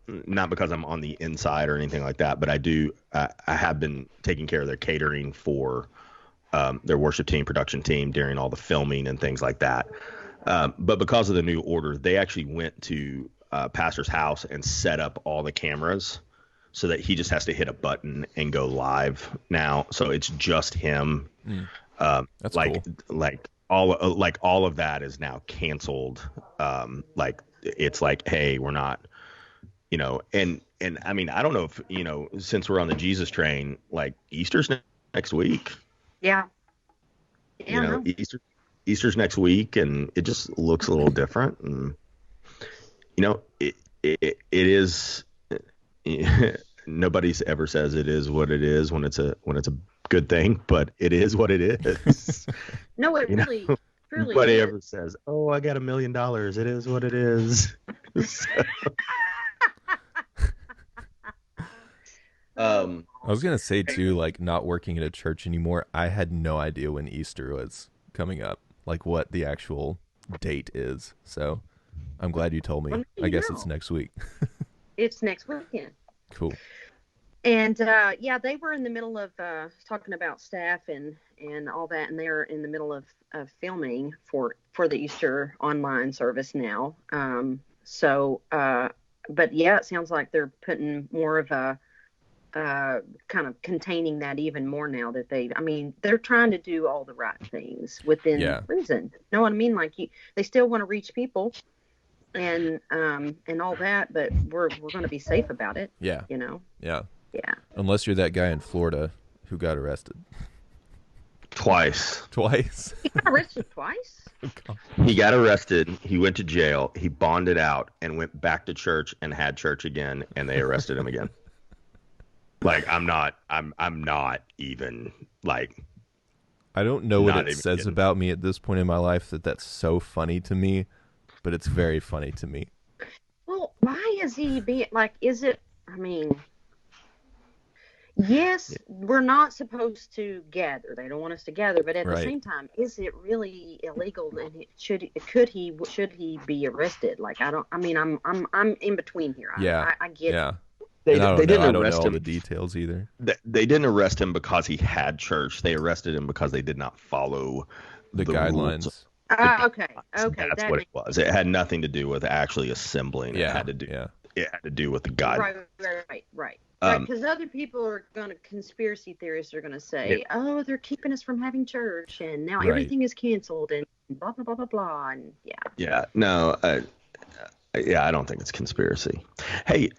not because I'm on the inside or anything like that, but I have been taking care of their catering for their worship team, production team during all the filming and things like that. But because of the new order, they actually went to pastor's house and set up all the cameras so that he just has to hit a button and go live now. So it's just him. Mm, that's like cool. all of that is now canceled. Like it's like, hey, we're not, and I mean, I don't know if since we're on the Jesus train, like Easter's next week. Yeah. You Yeah, know, no. Easter's next week, and it just looks a little different. And it is. Nobody's ever says it is what it is when it's a good thing, but it is what it is. No, it You know, really, truly nobody is. ever says, "Oh, I got $1 million." It is what it is. um, I was gonna say too, like not working at a church anymore. I had no idea when Easter was coming up, like what the actual date is. So I'm glad you told me. Well, now I you guess it's know. next week. It's next weekend. Cool. And yeah, they were in the middle of talking about staff and all that, and they're in the middle of filming for the Easter online service now. But yeah, it sounds like they're putting more of a kind of containing that even more now that I mean, they're trying to do all the right things within Yeah. reason. You know what I mean? Like they still want to reach people, and all that, but we're going to be safe about it, Yeah. you know. Yeah. Yeah. Unless you're that guy in Florida who got arrested Twice. twice. He got arrested twice. He got arrested. He went to jail. He bonded out and went back to church and had church again, and they arrested him again. Like I'm not even like. I don't know what Not it even says kidding. about me at this point in my life that's so funny to me, but it's very funny to me. Well, why is he being like? Is it? I mean, yes, we're not supposed to gather. They don't want us to gather, but at the Right. same time, is it really illegal? And should he be arrested? Like I don't. I mean, I'm in between here. Yeah. I get Yeah. They And I don't know. didn't I don't know arrest all him. the details either. They didn't arrest him because he had church. They arrested him because they did not follow The rules. guidelines. Okay. That's what it was. It had nothing to do with actually assembling. Yeah. It had to do. Yeah. It had to do with the guidelines. Right. Um, Because other people are going to, conspiracy theorists are going to say, oh, they're keeping us from having church, and now Right. everything is canceled, and blah, blah, blah, blah, blah. And Yeah. No. Yeah. I don't think it's conspiracy. Hey,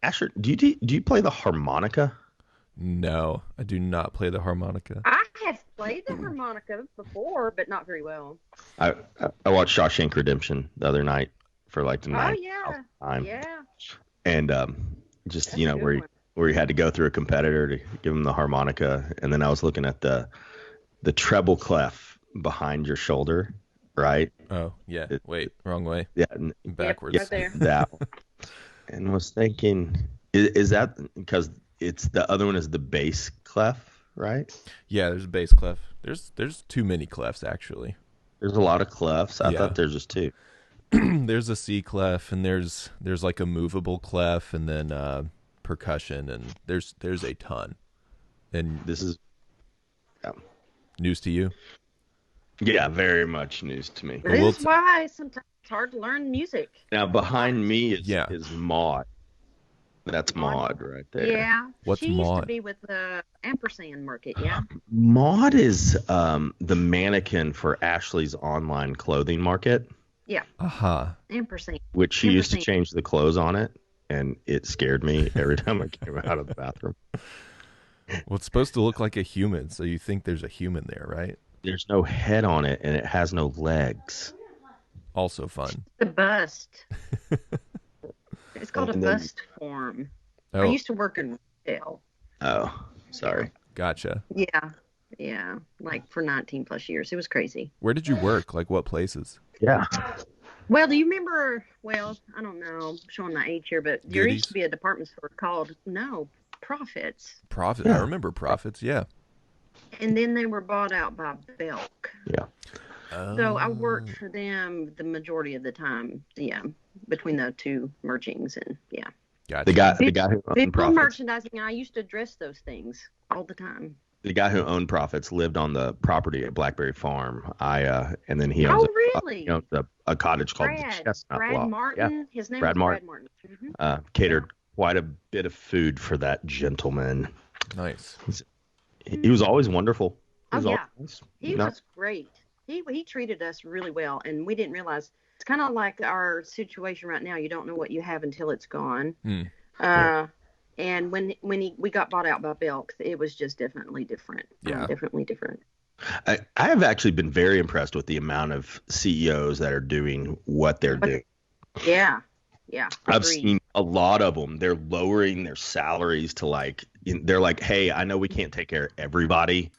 Asher, do you play the harmonica? No, I do not play the harmonica. I have played the harmonica before, but not very well. I watched Shawshank Redemption the other night for like the Oh, ninth yeah. time, Yeah. and just That's a good where one. you had to go through a competitor to give him the harmonica, and then I was looking at the treble clef behind your shoulder, right? Oh, yeah. Wait, wrong way. Yeah, Backwards. Right there. that one. And was thinking, is that because it's the other one is the bass clef, right? Yeah, there's a bass clef. There's too many clefs actually. There's a lot of clefs. I Yeah. thought there's just two. There's a C clef, and there's like a movable clef, and then percussion, and there's a ton. And This is news to you? very much news to me. This Well, is why sometimes it's hard to learn music. Now behind me Yeah. is Maud. That's Maud right there. Yeah. What's she used Maud? to be with the Ampersand Market, yeah. Maud is the mannequin for Ashley's online clothing market, Aha. Ampersand. which she used to Ampersand. change the clothes on it, and it scared me every time I came out of the bathroom. Well, it's supposed to look like a human, so you think there's a human there, right? There's no head on it, and it has no legs. Also fun. The bust. It's called a And then- bust form. Oh, I used to work in retail. Oh, sorry. gotcha. Yeah. Like for 19 plus years. It was crazy. Where did you work? Like what places? Yeah. Well, do you remember? Well, I don't know. I'm showing my age here, but there Goodies? used to be a department store called Profits, Profit. Yeah. I remember Profits. Yeah. and then they were bought out by Belk. Yeah. So I worked for them the majority of the time. Yeah, between the two mergings, and yeah, Gotcha. The guy who owned visual Profits. merchandising. I used to dress those things all the time. The guy who owned Profits lived on the property at Blackberry Farm. And then he owns Oh, really? he owns a cottage called the Brad Chestnut Loft. Martin. His name Brad was Martin. Brad Martin. Catered quite a bit of food for that gentleman. Nice. He was always wonderful. He Oh, was yeah. always, He was great. He treated us really well, and we didn't realize. It's kind of like our situation right now. You don't know what you have until it's gone. Hmm. And when we got bought out by Belk, it was just definitely different. Yeah. Definitely different. I have actually been very impressed with the amount of CEOs that are doing what they're doing. Yeah. I've Agreed. seen a lot of them. They're lowering their salaries to they're like, hey, I know we can't take care of everybody,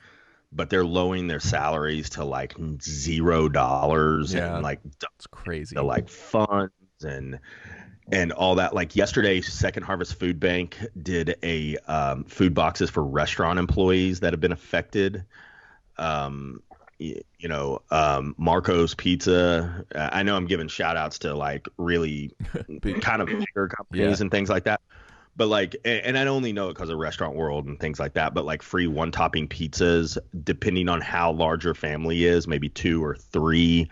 but they're lowering their salaries to like $0 Yeah. and like It's crazy. to like funds and all that. Like yesterday, Second Harvest Food Bank did a food boxes for restaurant employees that have been affected. Marco's Pizza. I know I'm giving shout outs to like really kind of bigger companies and things like that. But like, and I only know it because of Restaurant World and things like that. But like free one topping pizzas, depending on how large your family is, maybe 2 or 3.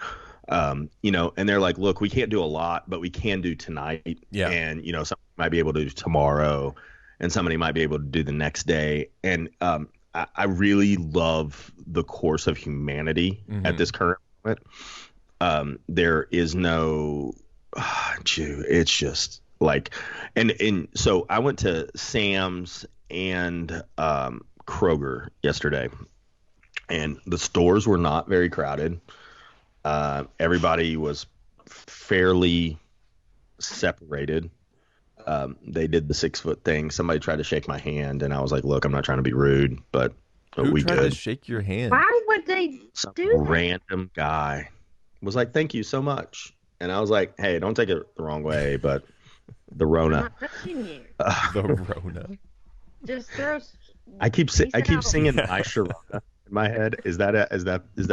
And they're like, look, we can't do a lot, but we can do tonight. Yeah. And somebody might be able to do tomorrow, and somebody might be able to do the next day. And I really love the course of humanity at this current moment. There is no it's just like, and so I went to Sam's and Kroger yesterday, and the stores were not very crowded. Everybody was fairly separated. They did the 6 foot thing. Somebody tried to shake my hand, and I was like, "Look, I'm not trying to be rude, but Who we tried to good." shake your hand? Why would they Some do that? random guy was like, "Thank you so much," and I was like, "Hey, don't take it the wrong way, but the I'm Rona." not touching you. The Rona. Just throw. I keep Out. singing Yeah. my Sharona in my head. Is that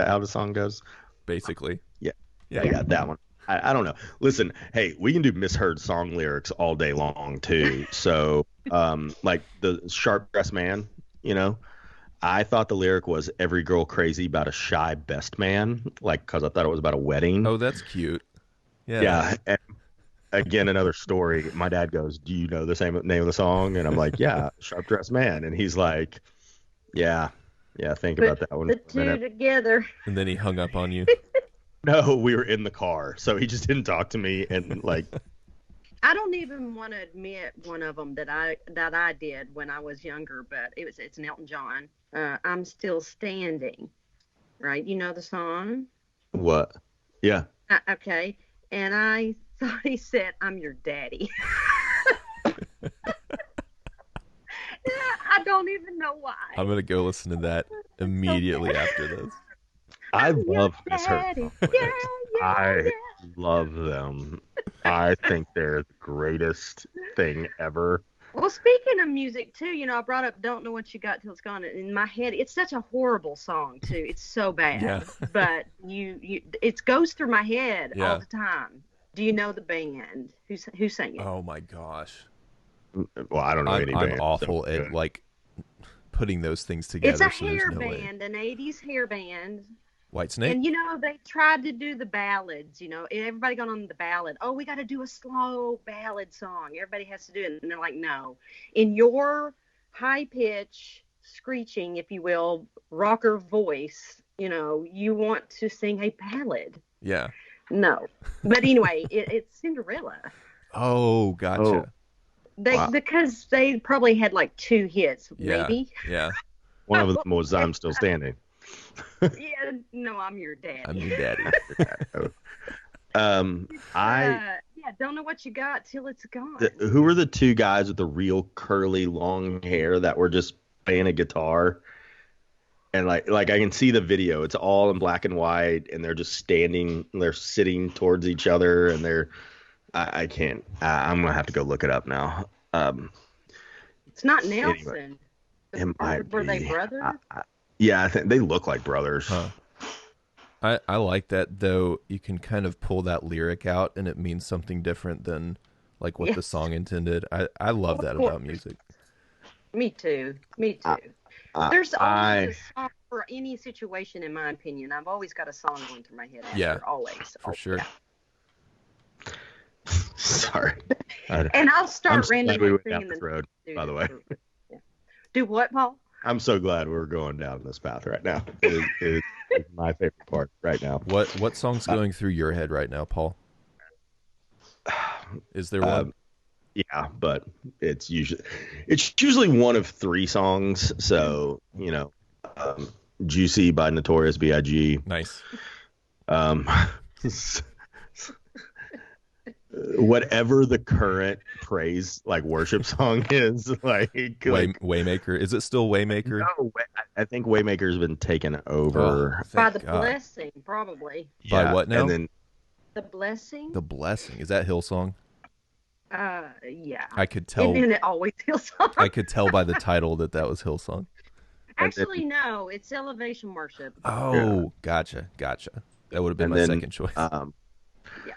how the song goes? Basically. Yeah, yeah, Yeah. yeah, that one. I don't know. Listen, hey, we can do misheard song lyrics all day long too. So, like the Sharp Dressed Man, I thought the lyric was "Every girl crazy about a shy best man," like because I thought it was about a wedding. Oh, that's cute. Yeah. Yeah. And again, another story. My dad goes, "Do you know the same name of the song?" And I'm like, "Yeah, Sharp Dressed Man." And he's like, "Yeah, yeah, think about Put that one the for a two minute." together. And then he hung up on you. No, we were in the car, so he just didn't talk to me. And like, I don't even want to admit one of them that I did when I was younger, but it's an Elton John. I'm still standing, right? You know the song. what? Yeah. Okay, and I thought he said, "I'm your daddy." I don't even know why. I'm gonna go listen to that immediately after this. I I'm your love misheard daddy. song Yeah, lyrics. yeah, I yeah. love them. I think they're the greatest thing ever. Well, speaking of music too, I brought up "Don't Know What You Got Till It's Gone." In my head, it's such a horrible song too. It's so Yeah. bad, but it goes through my head all Yeah. the time. Do you know the band who sang it? Oh my gosh. Well, I don't know I'm any I'm band. So awful at good. like putting those things It's a together, so there's hair no way. band, an '80s hair band. White Snake? And they tried to do the ballads. Everybody got on the ballad. Oh, we got to do a slow ballad song. Everybody has to do it, and they're like, no. In your high pitch screeching, if you will, rocker voice, you want to sing a ballad. Yeah. No, but anyway, it's Cinderella. Oh, Oh, gotcha. wow. Because they probably had like 2 hits, Yeah. maybe. Yeah. One of them was "I'm Still Standing." Yeah, no, I'm your I'm daddy. your daddy. Yeah, don't know what you got till it's gone. Who were the two guys with the real curly long hair that were just playing a guitar? And like I can see the video. It's all in black and white, and they're just standing. They're sitting towards each other, and I can't. I'm gonna have to go look it up now. It's not Anyway, Nelson. it might Were they be. brothers? Yeah, I think they look like brothers. Huh. I like that though. You can kind of pull that lyric out and it means something different than like what the Yes. song intended. I love Of that course. about music. Me too. Me too. There's always a song for any situation, in my opinion. I've always got a song going through my head. Yeah, Always. For sure. Sorry. And I'll I'm start so glad randomly we went down singing this the. road, by the way. Yeah. Do what, Paul? I'm so glad we're going down this path right now. It is my favorite part right now. What song's going through your head right now, Paul? Is there one? Yeah, but it's usually one of 3 songs. So "Juicy" by Notorious B.I.G. Nice. Whatever the current praise like worship song is, Waymaker. Is it still Waymaker? no, I think Waymaker's been taken over. Oh, By thank the God. blessing, probably. By what now? And then The blessing. The Blessing. Is that Hillsong? Yeah. I could tell. Isn't it always Hillsong? I could tell by the title that was Hillsong. Actually, no. It's Elevation Worship. Oh, gotcha. That would have been and my then, second choice. Yeah.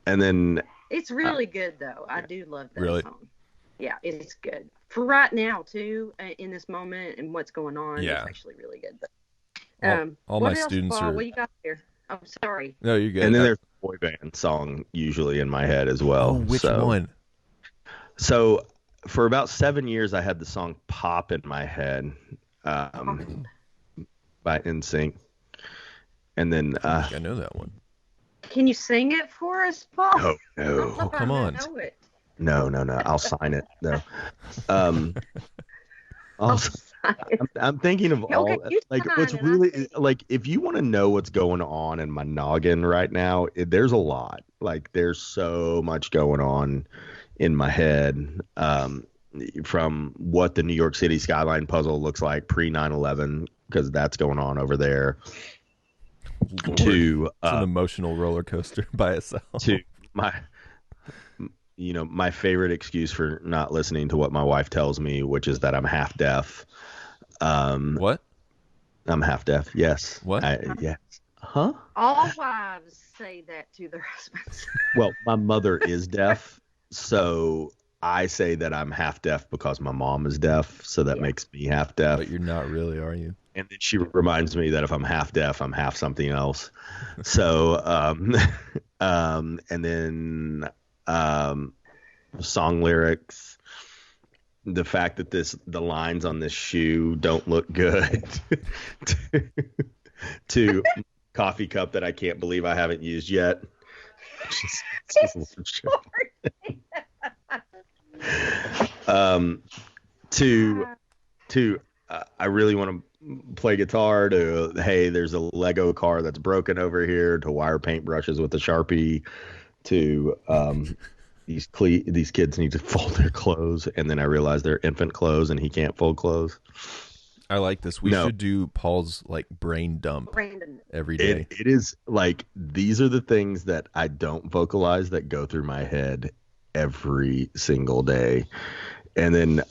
And then It's really good, though. I do love that Really? song. Yeah, it's good. For right now, too, in this moment and what's going on, Yeah. it's actually really good. All what my else, students Paul? are. What you got there? Oh, sorry. No, you're good. and then there's a boy band song usually in my head as well. Oh, which So- one? So for about 7 years, I had the song "Pop" in my head by NSYNC, and then I know that one. Can you sing it for us, Paul? Oh I don't know no, if I Come on. know it. no, no, no. I'll sign it though. Um, I'll I'll, sign it. I'm thinking of Okay, all you like sign what's and I'll really sing. like if you want to know what's going on in my noggin right now, there's a lot. Like there's so much going on in my head. From what the New York City skyline puzzle looks like pre 9/11, because that's going on over there, Lord, to it's an emotional roller coaster by itself. to my my favorite excuse for not listening to what my wife tells me, which is that I'm half deaf. What? I'm half deaf. Yes. What? Yeah. Huh? All wives say that to their husbands. Well, my mother is deaf, so I say that I'm half deaf because my mom is deaf, so that Yeah. makes me half deaf. But you're not really, are you? And then she reminds me that if I'm half deaf, I'm half something else. So, and then song lyrics, the fact that the lines on this shoe don't look good, to coffee cup that I can't believe I haven't used yet. To I really want to play guitar, to hey, there's a Lego car that's broken over here, to wire paintbrushes with a Sharpie, to these kids need to fold their clothes, and then I realize they're infant clothes and he can't fold clothes. I like this. We should do Paul's like brain dump Random. every day. It is like these are the things that I don't vocalize that go through my head every single day. And then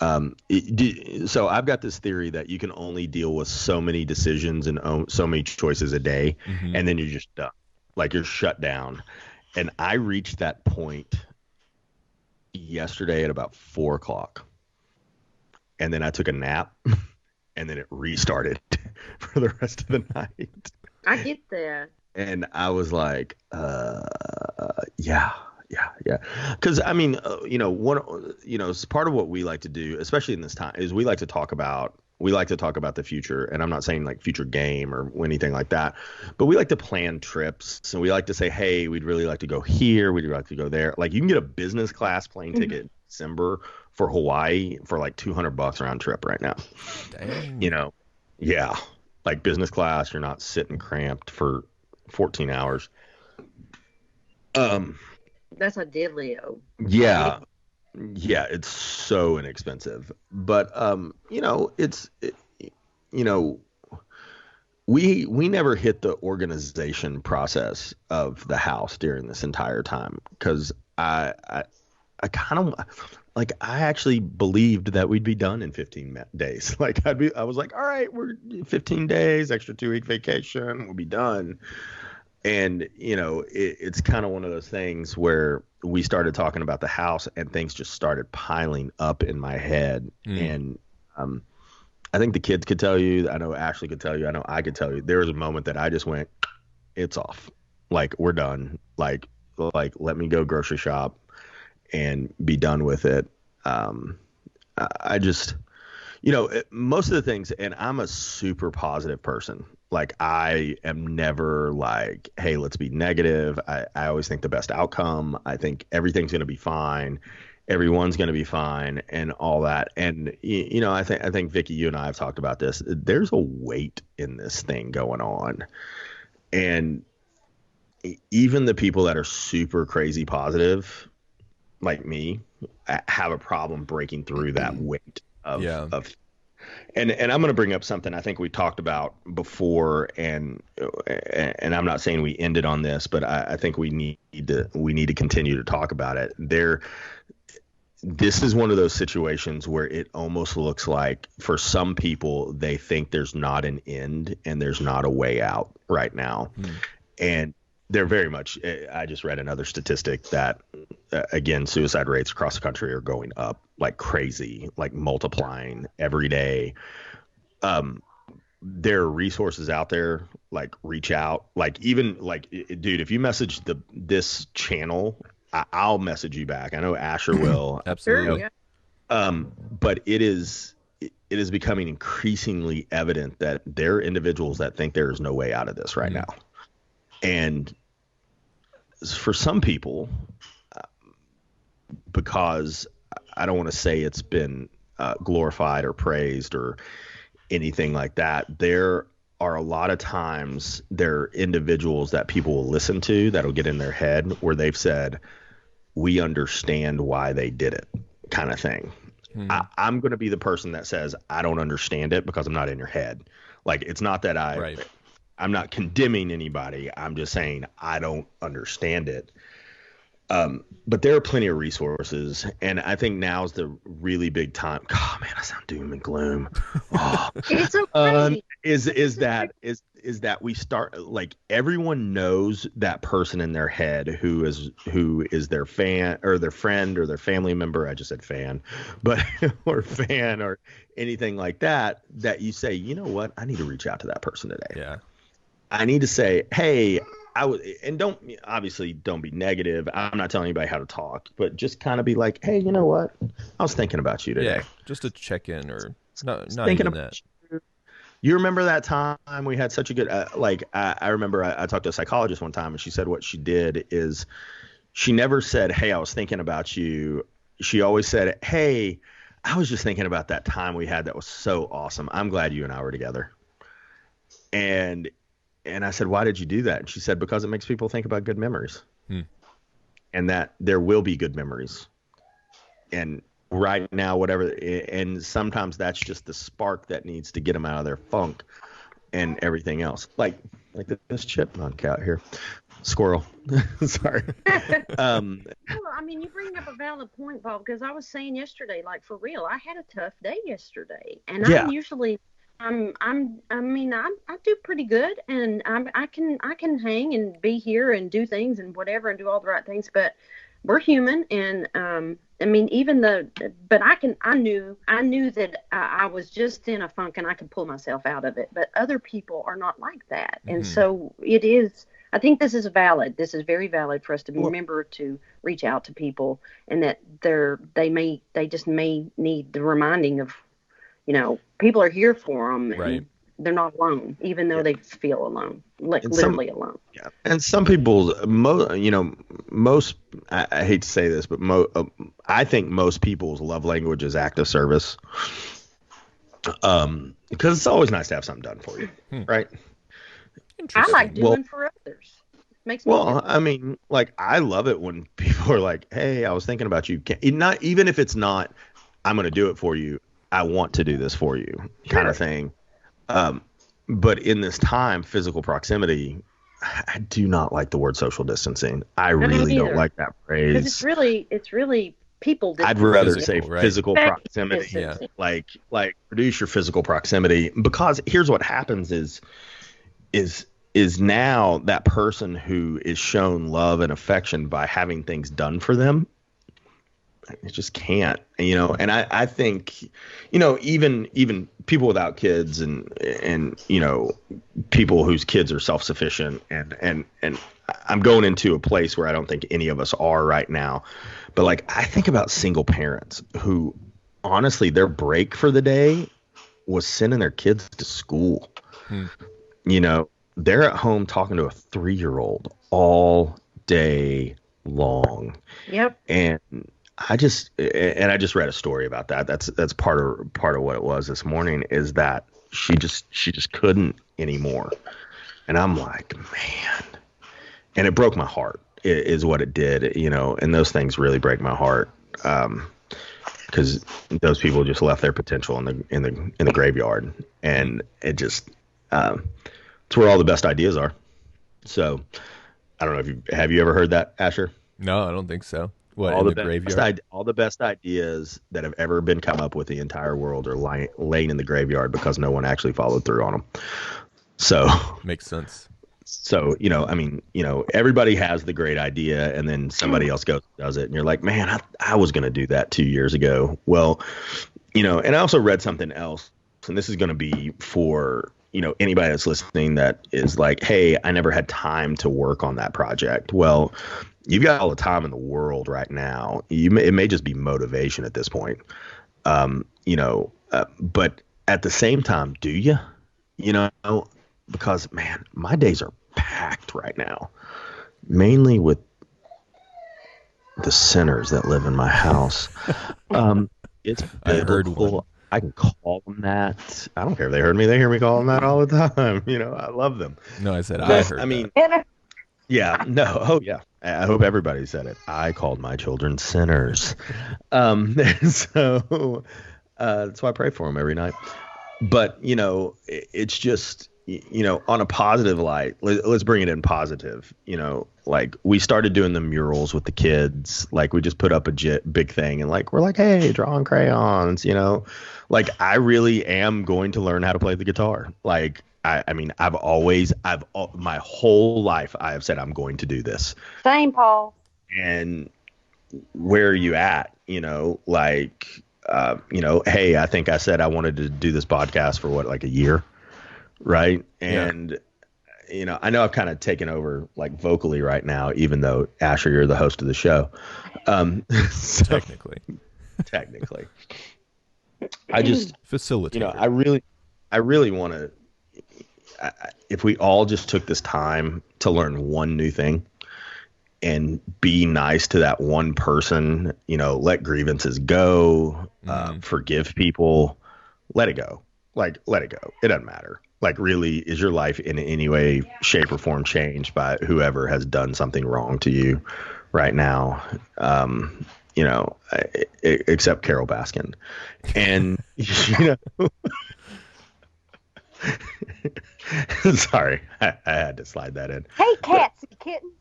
so I've got this theory that you can only deal with so many decisions and so many choices a day, and then you're just done. Like you're shut down. And I reached that point yesterday at about 4:00, and then I took a nap, and then it restarted for the rest of the night. I get that. And I was like, yeah. Because I mean, it's part of what we like to do, especially in this time, is we like to talk about the future. And I'm not saying like future game or anything like that, but we like to plan trips. So we like to say, hey, we'd really like to go here. We'd like to go there. Like you can get a business class plane ticket in December for Hawaii for like $200 round trip right now. Dang. Yeah. Like business class, you're not sitting cramped for 14 hours. That's a dealio. Yeah, it's so inexpensive, but we never hit the organization process of the house during this entire time, because I kind of like, I actually believed that we'd be done in 15 days. Like I was like, all right, we're 15 days, extra 2-week vacation, we'll be done. And, it's kind of one of those things where we started talking about the house and things just started piling up in my head. And I think the kids could tell you, I know Ashley could tell you, I know I could tell you, there was a moment that I just went, it's off. Like, we're done. Like let me go grocery shop and be done with it. I just, most of the things, and I'm a super positive person. Like I am never like, hey, let's be negative. I always think the best outcome. I think everything's going to be fine. Everyone's going to be fine and all that. And, I think Vicki, you and I have talked about this. There's a weight in this thing going on. And even the people that are super crazy positive, like me, have a problem breaking through that weight of And I'm going to bring up something I think we talked about before, and I'm not saying we ended on this, but I think we need to continue to talk about it. This is one of those situations where it almost looks like, for some people, they think there's not an end and there's not a way out right now. And they're very much, I just read another statistic that, again, suicide rates across the country are going up like crazy, like multiplying every day. There are resources out there, like reach out, like even like, dude, if you message this channel, I'll message you back. I know Asher will. Absolutely. But it is becoming increasingly evident that there are individuals that think there is no way out of this right now. And for some people, because I don't want to say it's been glorified or praised or anything like that, there are a lot of times there are individuals that people will listen to that'll get in their head where they've said, we understand why they did it, kind of thing. I'm going to be the person that says, I don't understand it because I'm not in your head. Like, it's not that I'm not condemning anybody. I'm just saying I don't understand it. But there are plenty of resources, and I think now's the really big time. God, man, I sound doom and gloom. Oh. It's okay. Is that we start, like, everyone knows that person in their head who is their fan or their friend or their family member. I just said fan, but or fan or anything like that. That you say, you know what, I need to reach out to that person today. Yeah. I need to say, hey, and don't be negative. I'm not telling anybody how to talk, but just kind of be like, hey, you know what? I was thinking about you today. Yeah, just a check in, or not thinking even about that. You remember that time we had such a good, I remember I talked to a psychologist one time, and she said what she did is she never said, hey, I was thinking about you. She always said, hey, I was just thinking about that time we had that was so awesome. I'm glad you and I were together. And I said, why did you do that? And she said, because it makes people think about good memories. And that there will be good memories. And right now, whatever. And sometimes that's just the spark that needs to get them out of their funk and everything else. Like this chipmunk out here. Squirrel. Sorry. Well, I mean, you bring up a valid point, Bob, because I was saying yesterday, like, for real, I had a tough day yesterday. And I'm usually... I do pretty good, and I can hang and be here and do things and whatever and do all the right things, but we're human, and I knew that I was just in a funk and I could pull myself out of it, but other people are not like that. And so I think this is valid. This is very valid for us to remember to reach out to people, and that they just may need the reminding of, people are here for them, and they're not alone, even though they feel alone, literally alone. Yeah. And some people, most, I hate to say this, but I think most people's love language is act of service. Because it's always nice to have something done for you, right? I like doing for others. Makes me feel I mean, like, I love it when people are like, hey, I was thinking about you. Not even if it's not, I'm going to do it for you. I want to do this for you, kind of thing. But in this time, physical proximity, I do not like the word social distancing. I really don't like that phrase. Because it's really people distancing. I'd rather say physical proximity. Yeah. Like reduce your physical proximity, because here's what happens is now that person who is shown love and affection by having things done for them, it just can't, and I think, even people without kids and people whose kids are self-sufficient, and I'm going into a place where I don't think any of us are right now, but like, I think about single parents who honestly, their break for the day was sending their kids to school. They're at home talking to a 3-year-old all day long. Yep. And I just read a story about that. That's part of what it was this morning, is that she just couldn't anymore. And I'm like, man, and it broke my heart is what it did, and those things really break my heart. Because those people just left their potential in the graveyard, and it just, it's where all the best ideas are. So I don't know have you ever heard that, Asher? No, I don't think so. What, all in the the graveyard? All the best ideas that have ever been come up with the entire world are laying in the graveyard because no one actually followed through on them. So makes sense. So, everybody has the great idea, and then somebody else goes and does it, and you're like, man, I was going to do that 2 years ago. Well, and I also read something else, and this is going to be for, anybody that's listening that is like, hey, I never had time to work on that project. Well, you've got all the time in the world right now. It may just be motivation at this point, but at the same time, do you? Because, man, my days are packed right now, mainly with the sinners that live in my house. Um, it's I heard one. biblical. I can call them that. I don't care if they heard me. They hear me call them that all the time. I love them. No, I said I But I heard that. mean, yeah, no, oh yeah. I hope everybody said it. I called my children sinners. So that's why I pray for them every night. But it's just on a positive light. Let's bring it in positive. Like we started doing the murals with the kids. Like we just put up a big thing, and like we're like, hey, drawing crayons. Like I really am going to learn how to play the guitar. Like I mean, my whole life I have said I'm going to do this. Same, Paul. And where are you at? Like hey, I think I said I wanted to do this podcast for like a year, right? And I know I've kind of taken over like vocally right now, even though Asher, you're the host of the show. So, technically, I just facilitator. I really want to. If we all just took this time to learn one new thing and be nice to that one person, let grievances go, forgive people, let it go. Like, let it go. It doesn't matter. Like, really, is your life in any way, shape, or form changed by whoever has done something wrong to you right now? Except Carol Baskin. And, sorry, I had to slide that in. Hey, cats and kittens.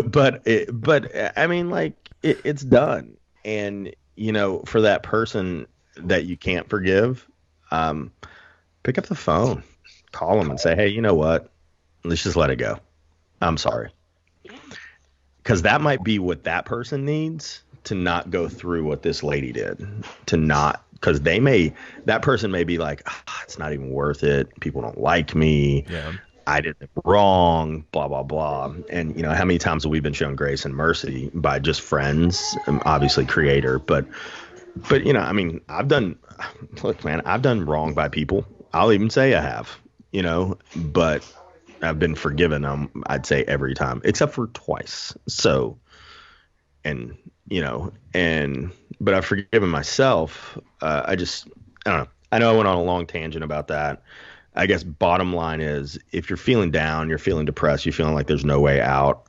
But I mean, like it's done, and for that person that you can't forgive, pick up the phone, call them, and say, hey, you know what? Let's just let it go. I'm sorry, because that might be what that person needs to not go through what this lady did. Because that person may be like, it's not even worth it. People don't like me. Yeah. I did it wrong, blah, blah, blah. And, how many times have we been shown grace and mercy by just friends, obviously creator. But I mean, I've done wrong by people. I'll even say I have, but I've been forgiven, I'd say every time, except for twice. So, but I've forgiven myself. I don't know. I know I went on a long tangent about that. I guess bottom line is, if you're feeling down, you're feeling depressed, you're feeling like there's no way out,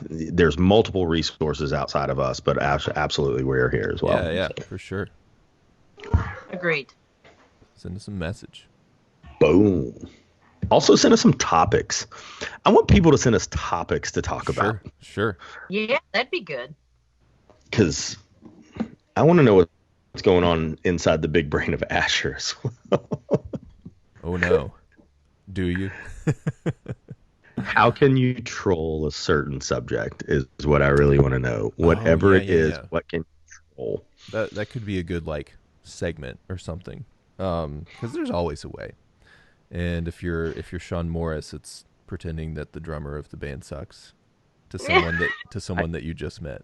there's multiple resources outside of us, but absolutely we're here as well. Yeah, for sure. Agreed. Send us a message. Boom. Also send us some topics. I want people to send us topics to talk about. Sure. Yeah, that'd be good. Because I want to know what's going on inside the big brain of Asher as well. Oh no. Do you? How can you troll a certain subject is what I really want to know. Whatever it is, what can you troll? That could be a good like segment or something. Because there's always a way. And if you're Sean Morris, it's pretending that the drummer of the band sucks to someone that you just met.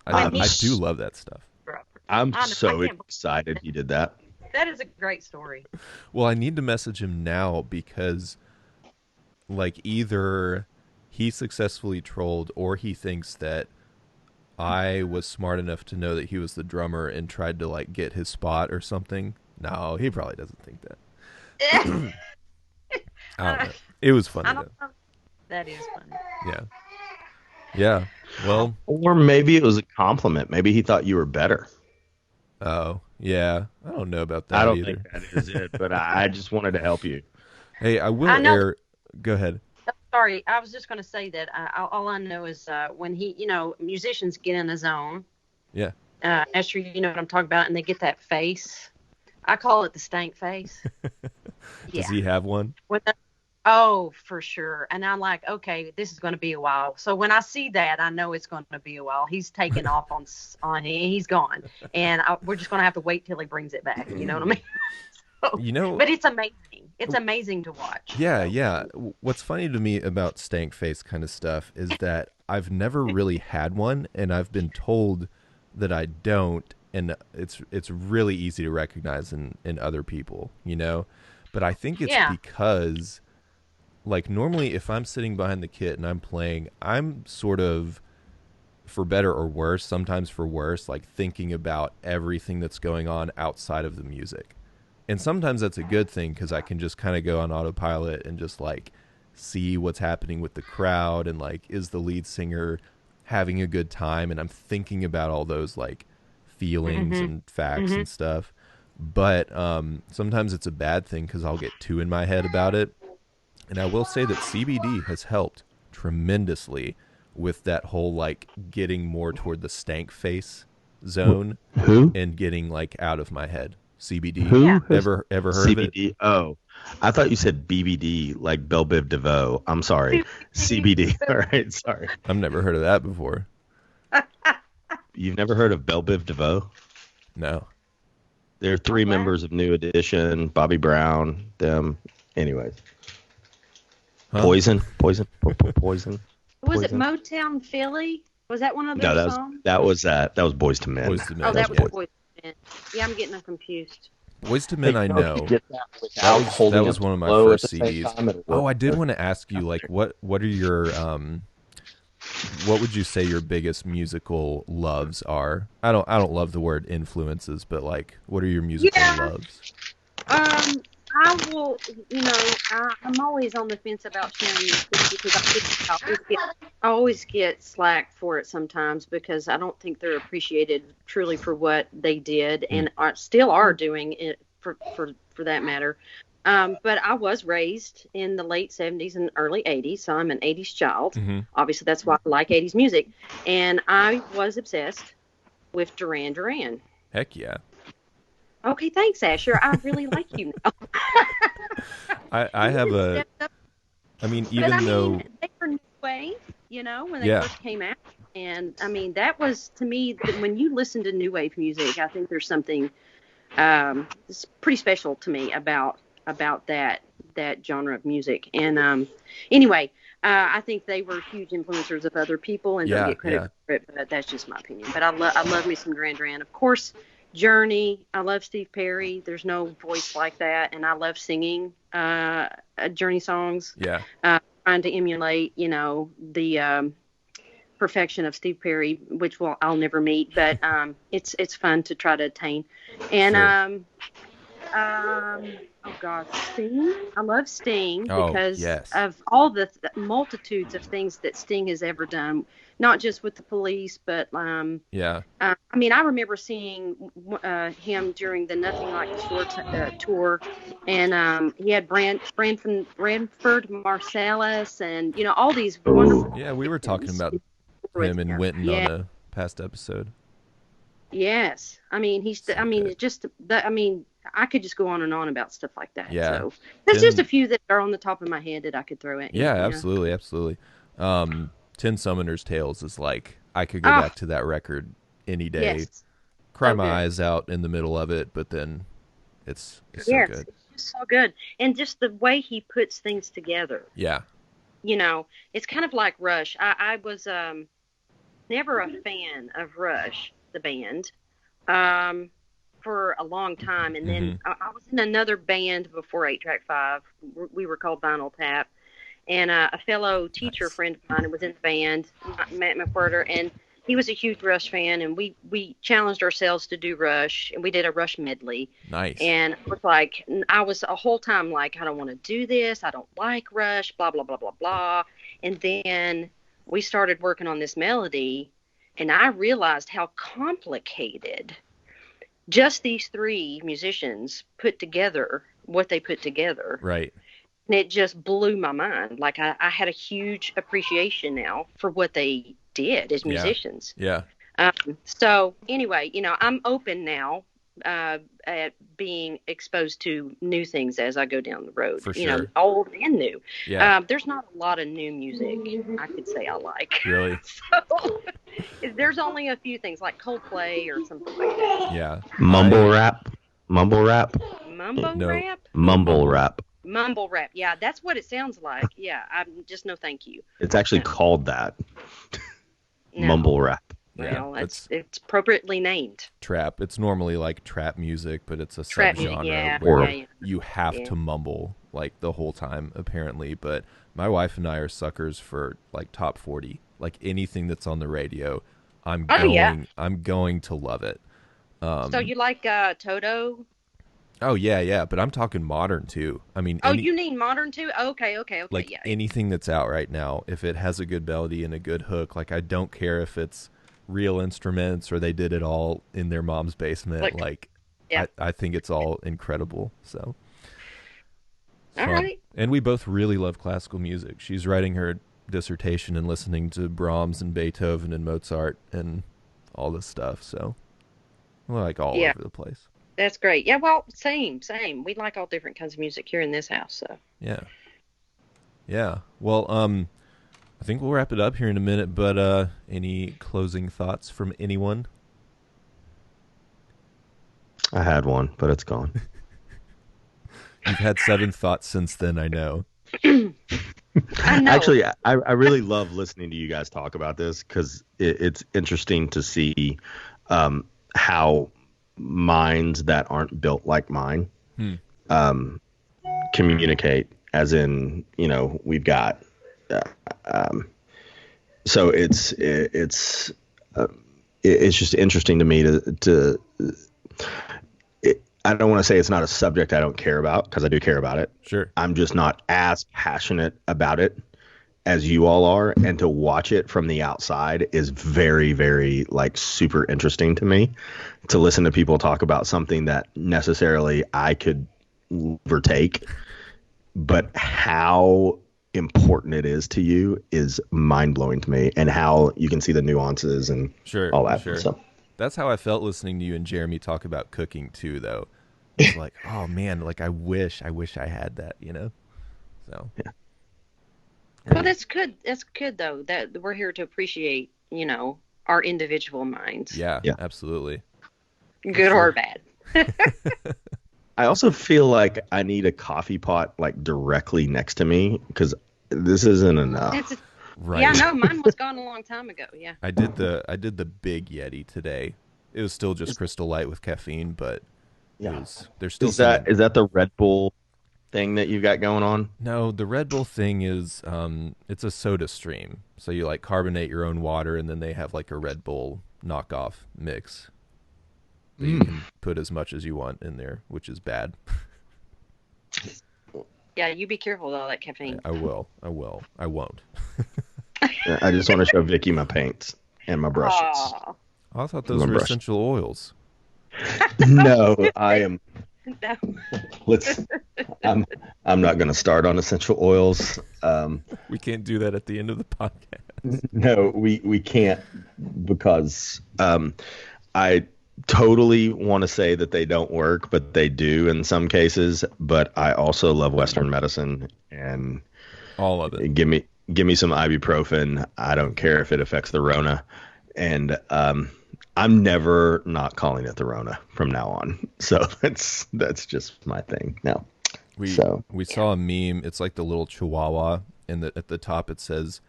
I do love that stuff. I'm so excited he did that. That is a great story. Well, I need to message him now because, like, either he successfully trolled or he thinks that I was smart enough to know that he was the drummer and tried to, like, get his spot or something. No, he probably doesn't think that. I don't know. It was funny, though. That is funny. Yeah. Well. Or maybe it was a compliment. Maybe he thought you were better. Oh, yeah. I don't know about that I don't either. think that is it, but I just wanted to help you. Hey, I will air. Go ahead. Sorry, I was just going to say that all I know is when musicians get in the zone. Yeah. Esther, you know what I'm talking about, and they get that face. I call it the stank face. Does he have one? Oh, for sure. And I'm like, okay, this is going to be a while. So when I see that, I know it's going to be a while. He's taken off on he's gone, and we're just going to have to wait till he brings it back. You know what I mean? So, but it's amazing. It's amazing to watch. Yeah. What's funny to me about stank face kind of stuff is that I've never really had one, and I've been told that I don't, and it's really easy to recognize in other people, But I think it's because, like, normally if I'm sitting behind the kit and I'm playing, I'm sort of for better or worse, sometimes for worse, like thinking about everything that's going on outside of the music. And sometimes that's a good thing because I can just kind of go on autopilot and just like see what's happening with the crowd and like, is the lead singer having a good time? And I'm thinking about all those like feelings Mm-hmm. and facts Mm-hmm. and stuff. But sometimes it's a bad thing because I'll get too in my head about it. And I will say that CBD has helped tremendously with that whole like getting more toward the stank face zone Who? and getting like out of my head. CBD. Yeah. Who has Ever heard of it? CBD? Oh, I thought you said BBD, like Belle Biv DeVoe. I'm sorry. CBD. All right, sorry. I've never heard of that before. You've never heard of Belle Biv DeVoe? No. There are three Wow. members of New Edition, Bobby Brown, them. Anyways, Huh? Poison. Was it Poison. Motown Philly? Was that one of No, their songs? that was that. That was Boys to Men. Boys to Men. Oh, that was Yeah. Boys II Men. Yeah, I'm getting them confused. Boys to Men, I know. Get that without holding That was up one the of my blow first at the same CDs. time, it'll Oh, work. I did want to ask you, like, what are your what would you say your biggest musical loves are? I don't love the word influences, but like, what are your musical Yeah. loves? I will, I'm always on the fence about sharing music because I always get slack for it sometimes because I don't think they're appreciated truly for what they did and still are doing it for that matter. But I was raised in the late 70s and early 80s, so I'm an 80s child. Mm-hmm. Obviously, that's why I like 80s music. And I was obsessed with Duran Duran. Heck yeah. Okay, thanks, Asher. I really like you now. I have a. Stepped up. I mean, But even though they were new wave, when they Yeah. first came out. And I mean, that was to me, when you listen to new wave music, I think there's something it's pretty special to me about that genre of music. And anyway, I think they were huge influencers of other people and don't Yeah, get credit yeah. for it, but that's just my opinion. But I love me some Duran Duran. Of course, Journey. I love Steve Perry. There's no voice like that, and I love singing Journey songs. yeah, Trying to emulate, the perfection of Steve Perry, which I'll never meet, but it's fun to try to attain. And Sure. oh God, Sting. I love Sting Oh, because yes. of all the multitudes of things that Sting has ever done, not just with the Police, but yeah, I mean, I remember seeing him during the Nothing Like the Shore tour, and he had Branford Marsalis, and all these wonderful. yeah. We were talking about with him and him. Winton Yeah. on a past episode. Yes, I mean So I mean, good. it just that. I mean, I could just go on and on about stuff like that. Yeah. So there's just a Then- few that are on the top of my head that I could throw at you. Yeah, absolutely, absolutely. Tin Summoner's Tales is like I could go Ah. back to that record any day, Yes. cry So my good. eyes out in the middle of it, but then it's Yes, so good. it's just so good, and just the way he puts things together. Yeah, It's kind of like Rush. I was never a fan of Rush, the band, for a long time. And then I was in another band before 8 Track 5. We were called Vinyl Tap. And a fellow teacher Nice. friend of mine was in the band, Matt McWhirter, and he was a huge Rush fan. And we challenged ourselves to do Rush, and we did a Rush medley. nice. And I was a whole time like, I don't want to do this. I don't like Rush, blah, blah, blah, blah, blah. And then we started working on this melody, and I realized how complicated just these three musicians put together what they put together. Right. And it just blew my mind. Like I had a huge appreciation now for what they did as musicians. Yeah. So anyway, I'm open now at being exposed to new things as I go down the road. For sure. Old and new. Yeah. There's not a lot of new music I could say I like. Really. So there's only a few things like Coldplay or something like that. Yeah. Mumble rap. Mumbo No. rap? Mumble rap. Mumble rap. Yeah, that's what it sounds like. Yeah, I'm just no thank you. It's actually called that. No. Mumble rap. Yeah. Well, it's appropriately named. Trap. It's normally like trap music, but it's a Trap music, subgenre yeah, where yeah. you have Yeah. to mumble like the whole time, apparently. But my wife and I are suckers for like top 40. Like anything that's on the radio, Oh yeah. I'm going to love it. So Um, you like Toto? oh yeah, yeah, but I'm talking modern too. I mean, Oh, you need modern too? Okay, okay, okay. like Yeah. anything that's out right now, if it has a good melody and a good hook, like I don't care if it's real instruments or they did it all in their mom's basement. Like, Like, yeah. I think it's all incredible. So it's All fun. right. And we both really love classical music. She's writing her dissertation and listening to Brahms and Beethoven and Mozart and all this stuff. So we're like all Yeah, over the place. that's great. Yeah, well, same, same. We like all different kinds of music here in this house, so. Yeah. Yeah. Well, I think we'll wrap it up here in a minute, but any closing thoughts from anyone? I had one, but it's gone. You've had 7 thoughts since then, I know. I know. Actually, I really love listening to you guys talk about this because it's interesting to see how minds that aren't built like mine um, communicate. As in, we've got. So it's just interesting to me to I don't want to say it's not a subject I don't care about because I do care about it. Sure. I'm just not as passionate about it as you all are, and to watch it from the outside is very, very like super interesting to me. To listen to people talk about something that necessarily I could overtake, but how important it is to you is mind blowing to me, and how you can see the nuances and Sure. all that. Sure. So That's how I felt listening to you and Jeremy talk about cooking too, though. It's like, oh man, like I wish I had that, So yeah. Well, that's good. That's good though. That we're here to appreciate, our individual minds, yeah, Yeah. absolutely. good or bad. I also feel like I need a coffee pot like directly next to me because this isn't enough. It's Right. Yeah, no, mine was gone a long time ago. Yeah. I did the big Yeti today. It was still just Crystal Light with caffeine, but Yeah. there's still Is that the Red Bull thing that you've got going on? No, the Red Bull thing is it's a soda stream. So you like carbonate your own water and then they have like a Red Bull knockoff mix that you can put as much as you want in there, which is bad. Yeah, you be careful with all that caffeine. I will. I won't. I just want to show Vicki my paints and my brushes. Aw, I thought those My were brush. essential oils. No, I am. no. Let's. I'm not going to start on essential oils. We can't do that at the end of the podcast. No, we can't because I totally want to say that they don't work, but they do in some cases. But I also love Western medicine, and All of it. give me some ibuprofen. I don't care if it affects the Rona, and I'm never not calling it the Rona from now on. So that's just my thing now. We So saw a meme. It's like the little chihuahua, and at the top it says,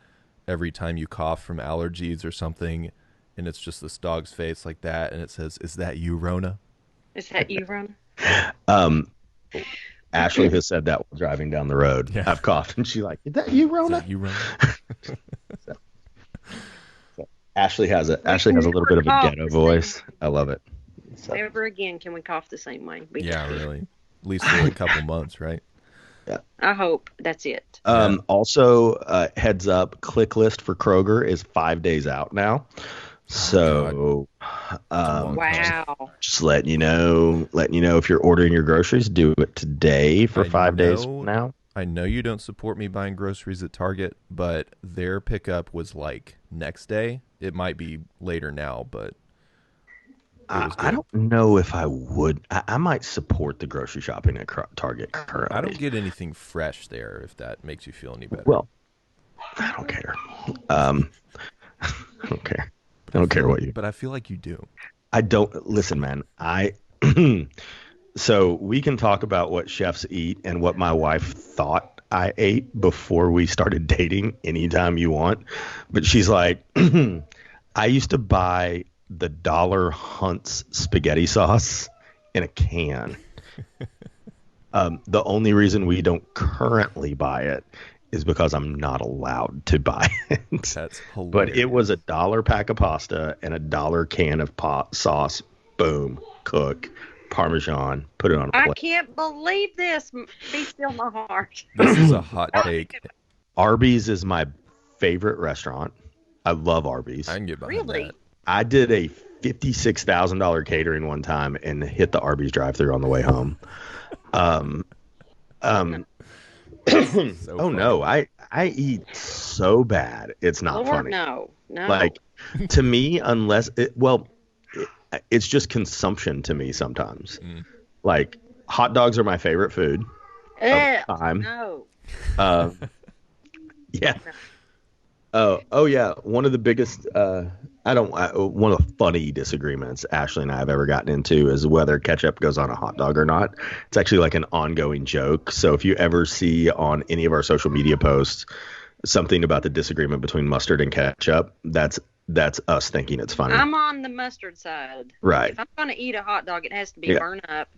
"Every time you cough from allergies or something," and it's just this dog's face like that, and it says, "Is that you, Rona?" Is that you, Ron? Ashley has said that while driving down the road. Yeah. I've coughed, and she's like, "Is that you, Is Rona?" that you, Rona? Ashley has a little bit of a cough ghetto the voice. I love it. So, Never again can we cough the same way. Yeah, really. At least for a couple months, right? I hope that's it. Also, heads up, click list for Kroger is 5 days out now. So, long Wow. just letting you know if you're ordering your groceries, do it today for I 5 days know- from now. I know you don't support me buying groceries at Target, but their pickup was like next day. It might be later now, but it was I good. don't know if I would. I might support the grocery shopping at Target currently. I don't get anything fresh there, if that makes you feel any better. Well, I don't care. I don't care. I don't care what you. But I feel like you do. I don't listen, man. So we can talk about what chefs eat and what my wife thought I ate before we started dating anytime you want. But she's like, I used to buy the Dollar Hunt's spaghetti sauce in a can. The only reason we don't currently buy it is because I'm not allowed to buy it. That's hilarious. But it was $1 pack of pasta and $1 can of sauce. Boom, cook, Parmesan, put it on a plate. I can't believe this. Be still my heart. This is a hot take. Arby's is my favorite restaurant. I love Arby's. I can get behind Really? that. I did a $56,000 catering one time and hit the Arby's drive-thru on the way home. So Oh no, I eat so bad. It's not Lord, funny. no. Like to me, it's just consumption to me sometimes. Like hot dogs are my favorite food of the time. No. Yeah. Oh yeah. One of the biggest, one of the funny disagreements Ashley and I have ever gotten into is whether ketchup goes on a hot dog or not. It's actually like an ongoing joke. So if you ever see on any of our social media posts something about the disagreement between mustard and ketchup, that's us thinking it's funny. I'm on the mustard side. Right. If I'm going to eat a hot dog, it has to be burned up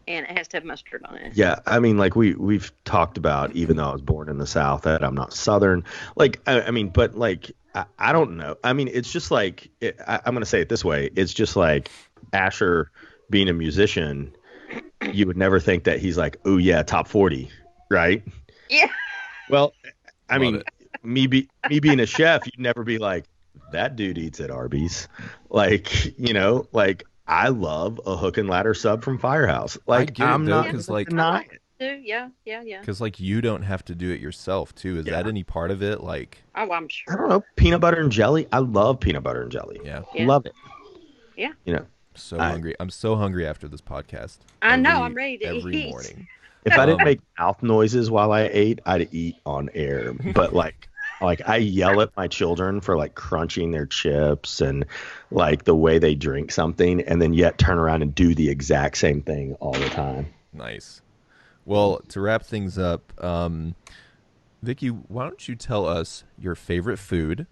and it has to have mustard on it. Yeah, I mean, like we've talked about, even though I was born in the South, that I'm not Southern. Like, I mean, but like, I don't know. I mean, it's just like, I'm going to say it this way. It's just like Asher being a musician, you would never think that he's like, oh yeah, top 40, right? Yeah. Well, I mean, it. me being a chef, you'd never be like, that dude eats at Arby's. Like, like I love a hook and ladder sub from Firehouse. Like, I'm not because like denying it. Yeah. because like you don't have to do it yourself too. Is that any part of it? Like, Oh, I'm I sure. don't know, peanut butter and jelly. I love peanut butter and jelly. yeah, Yeah. Love it. Yeah. so hungry. I'm so hungry after this podcast. I know, I'm ready to every eat. morning. If I didn't make mouth noises while I ate, I'd eat on air. But like I yell at my children for like crunching their chips and like the way they drink something, and then yet turn around and do the exact same thing all the time. Nice. Well, to wrap things up, Vicki, why don't you tell us your favorite food,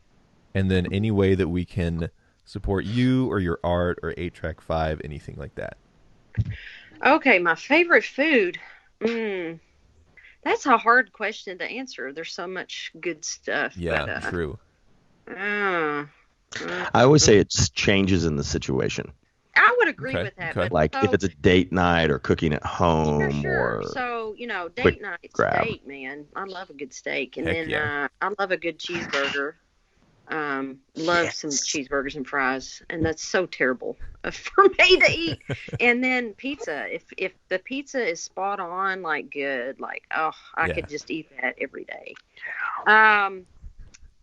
and then any way that we can support you or your art or 8-Track 5, anything like that. Okay, my favorite food. That's a hard question to answer. There's so much good stuff. Yeah, but, true. I I always say it changes in the situation. would agree Okay, with that. okay. But Like if it's a date night or cooking at home sure. or So, quick date night grab. steak, man. I love a good steak. And Heck then yeah. I love a good cheeseburger. Love some cheeseburgers and fries. And that's so terrible for me to eat. And then pizza. If the pizza is spot on, like good, like, I could just eat that every day.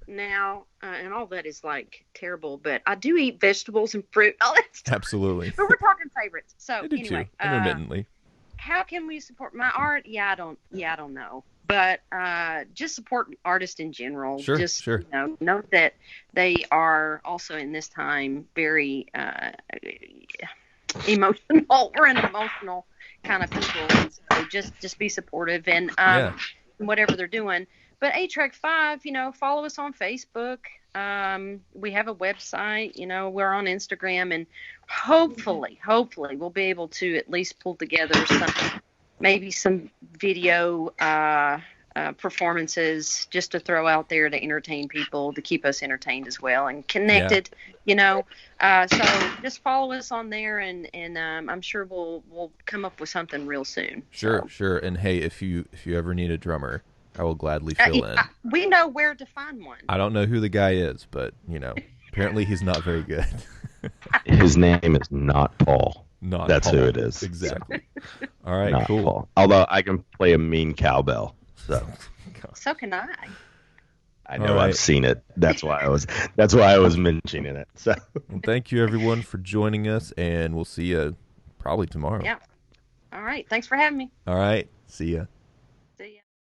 Now, and all that is like terrible, but I do eat vegetables and fruit. All that stuff. Absolutely. But we're talking favorites. So I do anyway, too, intermittently. how can we support my art? I don't know. But just support artists in general. Sure, just sure. Know that they are also in this time very emotional. We're an emotional kind of people, and so just be supportive and whatever they're doing. But 8-Track 5, follow us on Facebook. We have a website. We're on Instagram, and hopefully we'll be able to at least pull together maybe some video performances just to throw out there to entertain people, to keep us entertained as well and connected. So just follow us on there, and I'm sure we'll come up with something real soon. Sure. And hey, if you ever need a drummer, I will gladly fill in. We know where to find one. I don't know who the guy is, but apparently he's not very good. His name is not Paul. That's Paul. who it is. Exactly. All right, Not cool. Paul. Although I can play a mean cowbell, so So can I. I know All right. I've seen it. That's why I was mentioning it. So Well, thank you everyone for joining us, and we'll see you probably tomorrow. Yeah. All right. Thanks for having me. All right. See ya.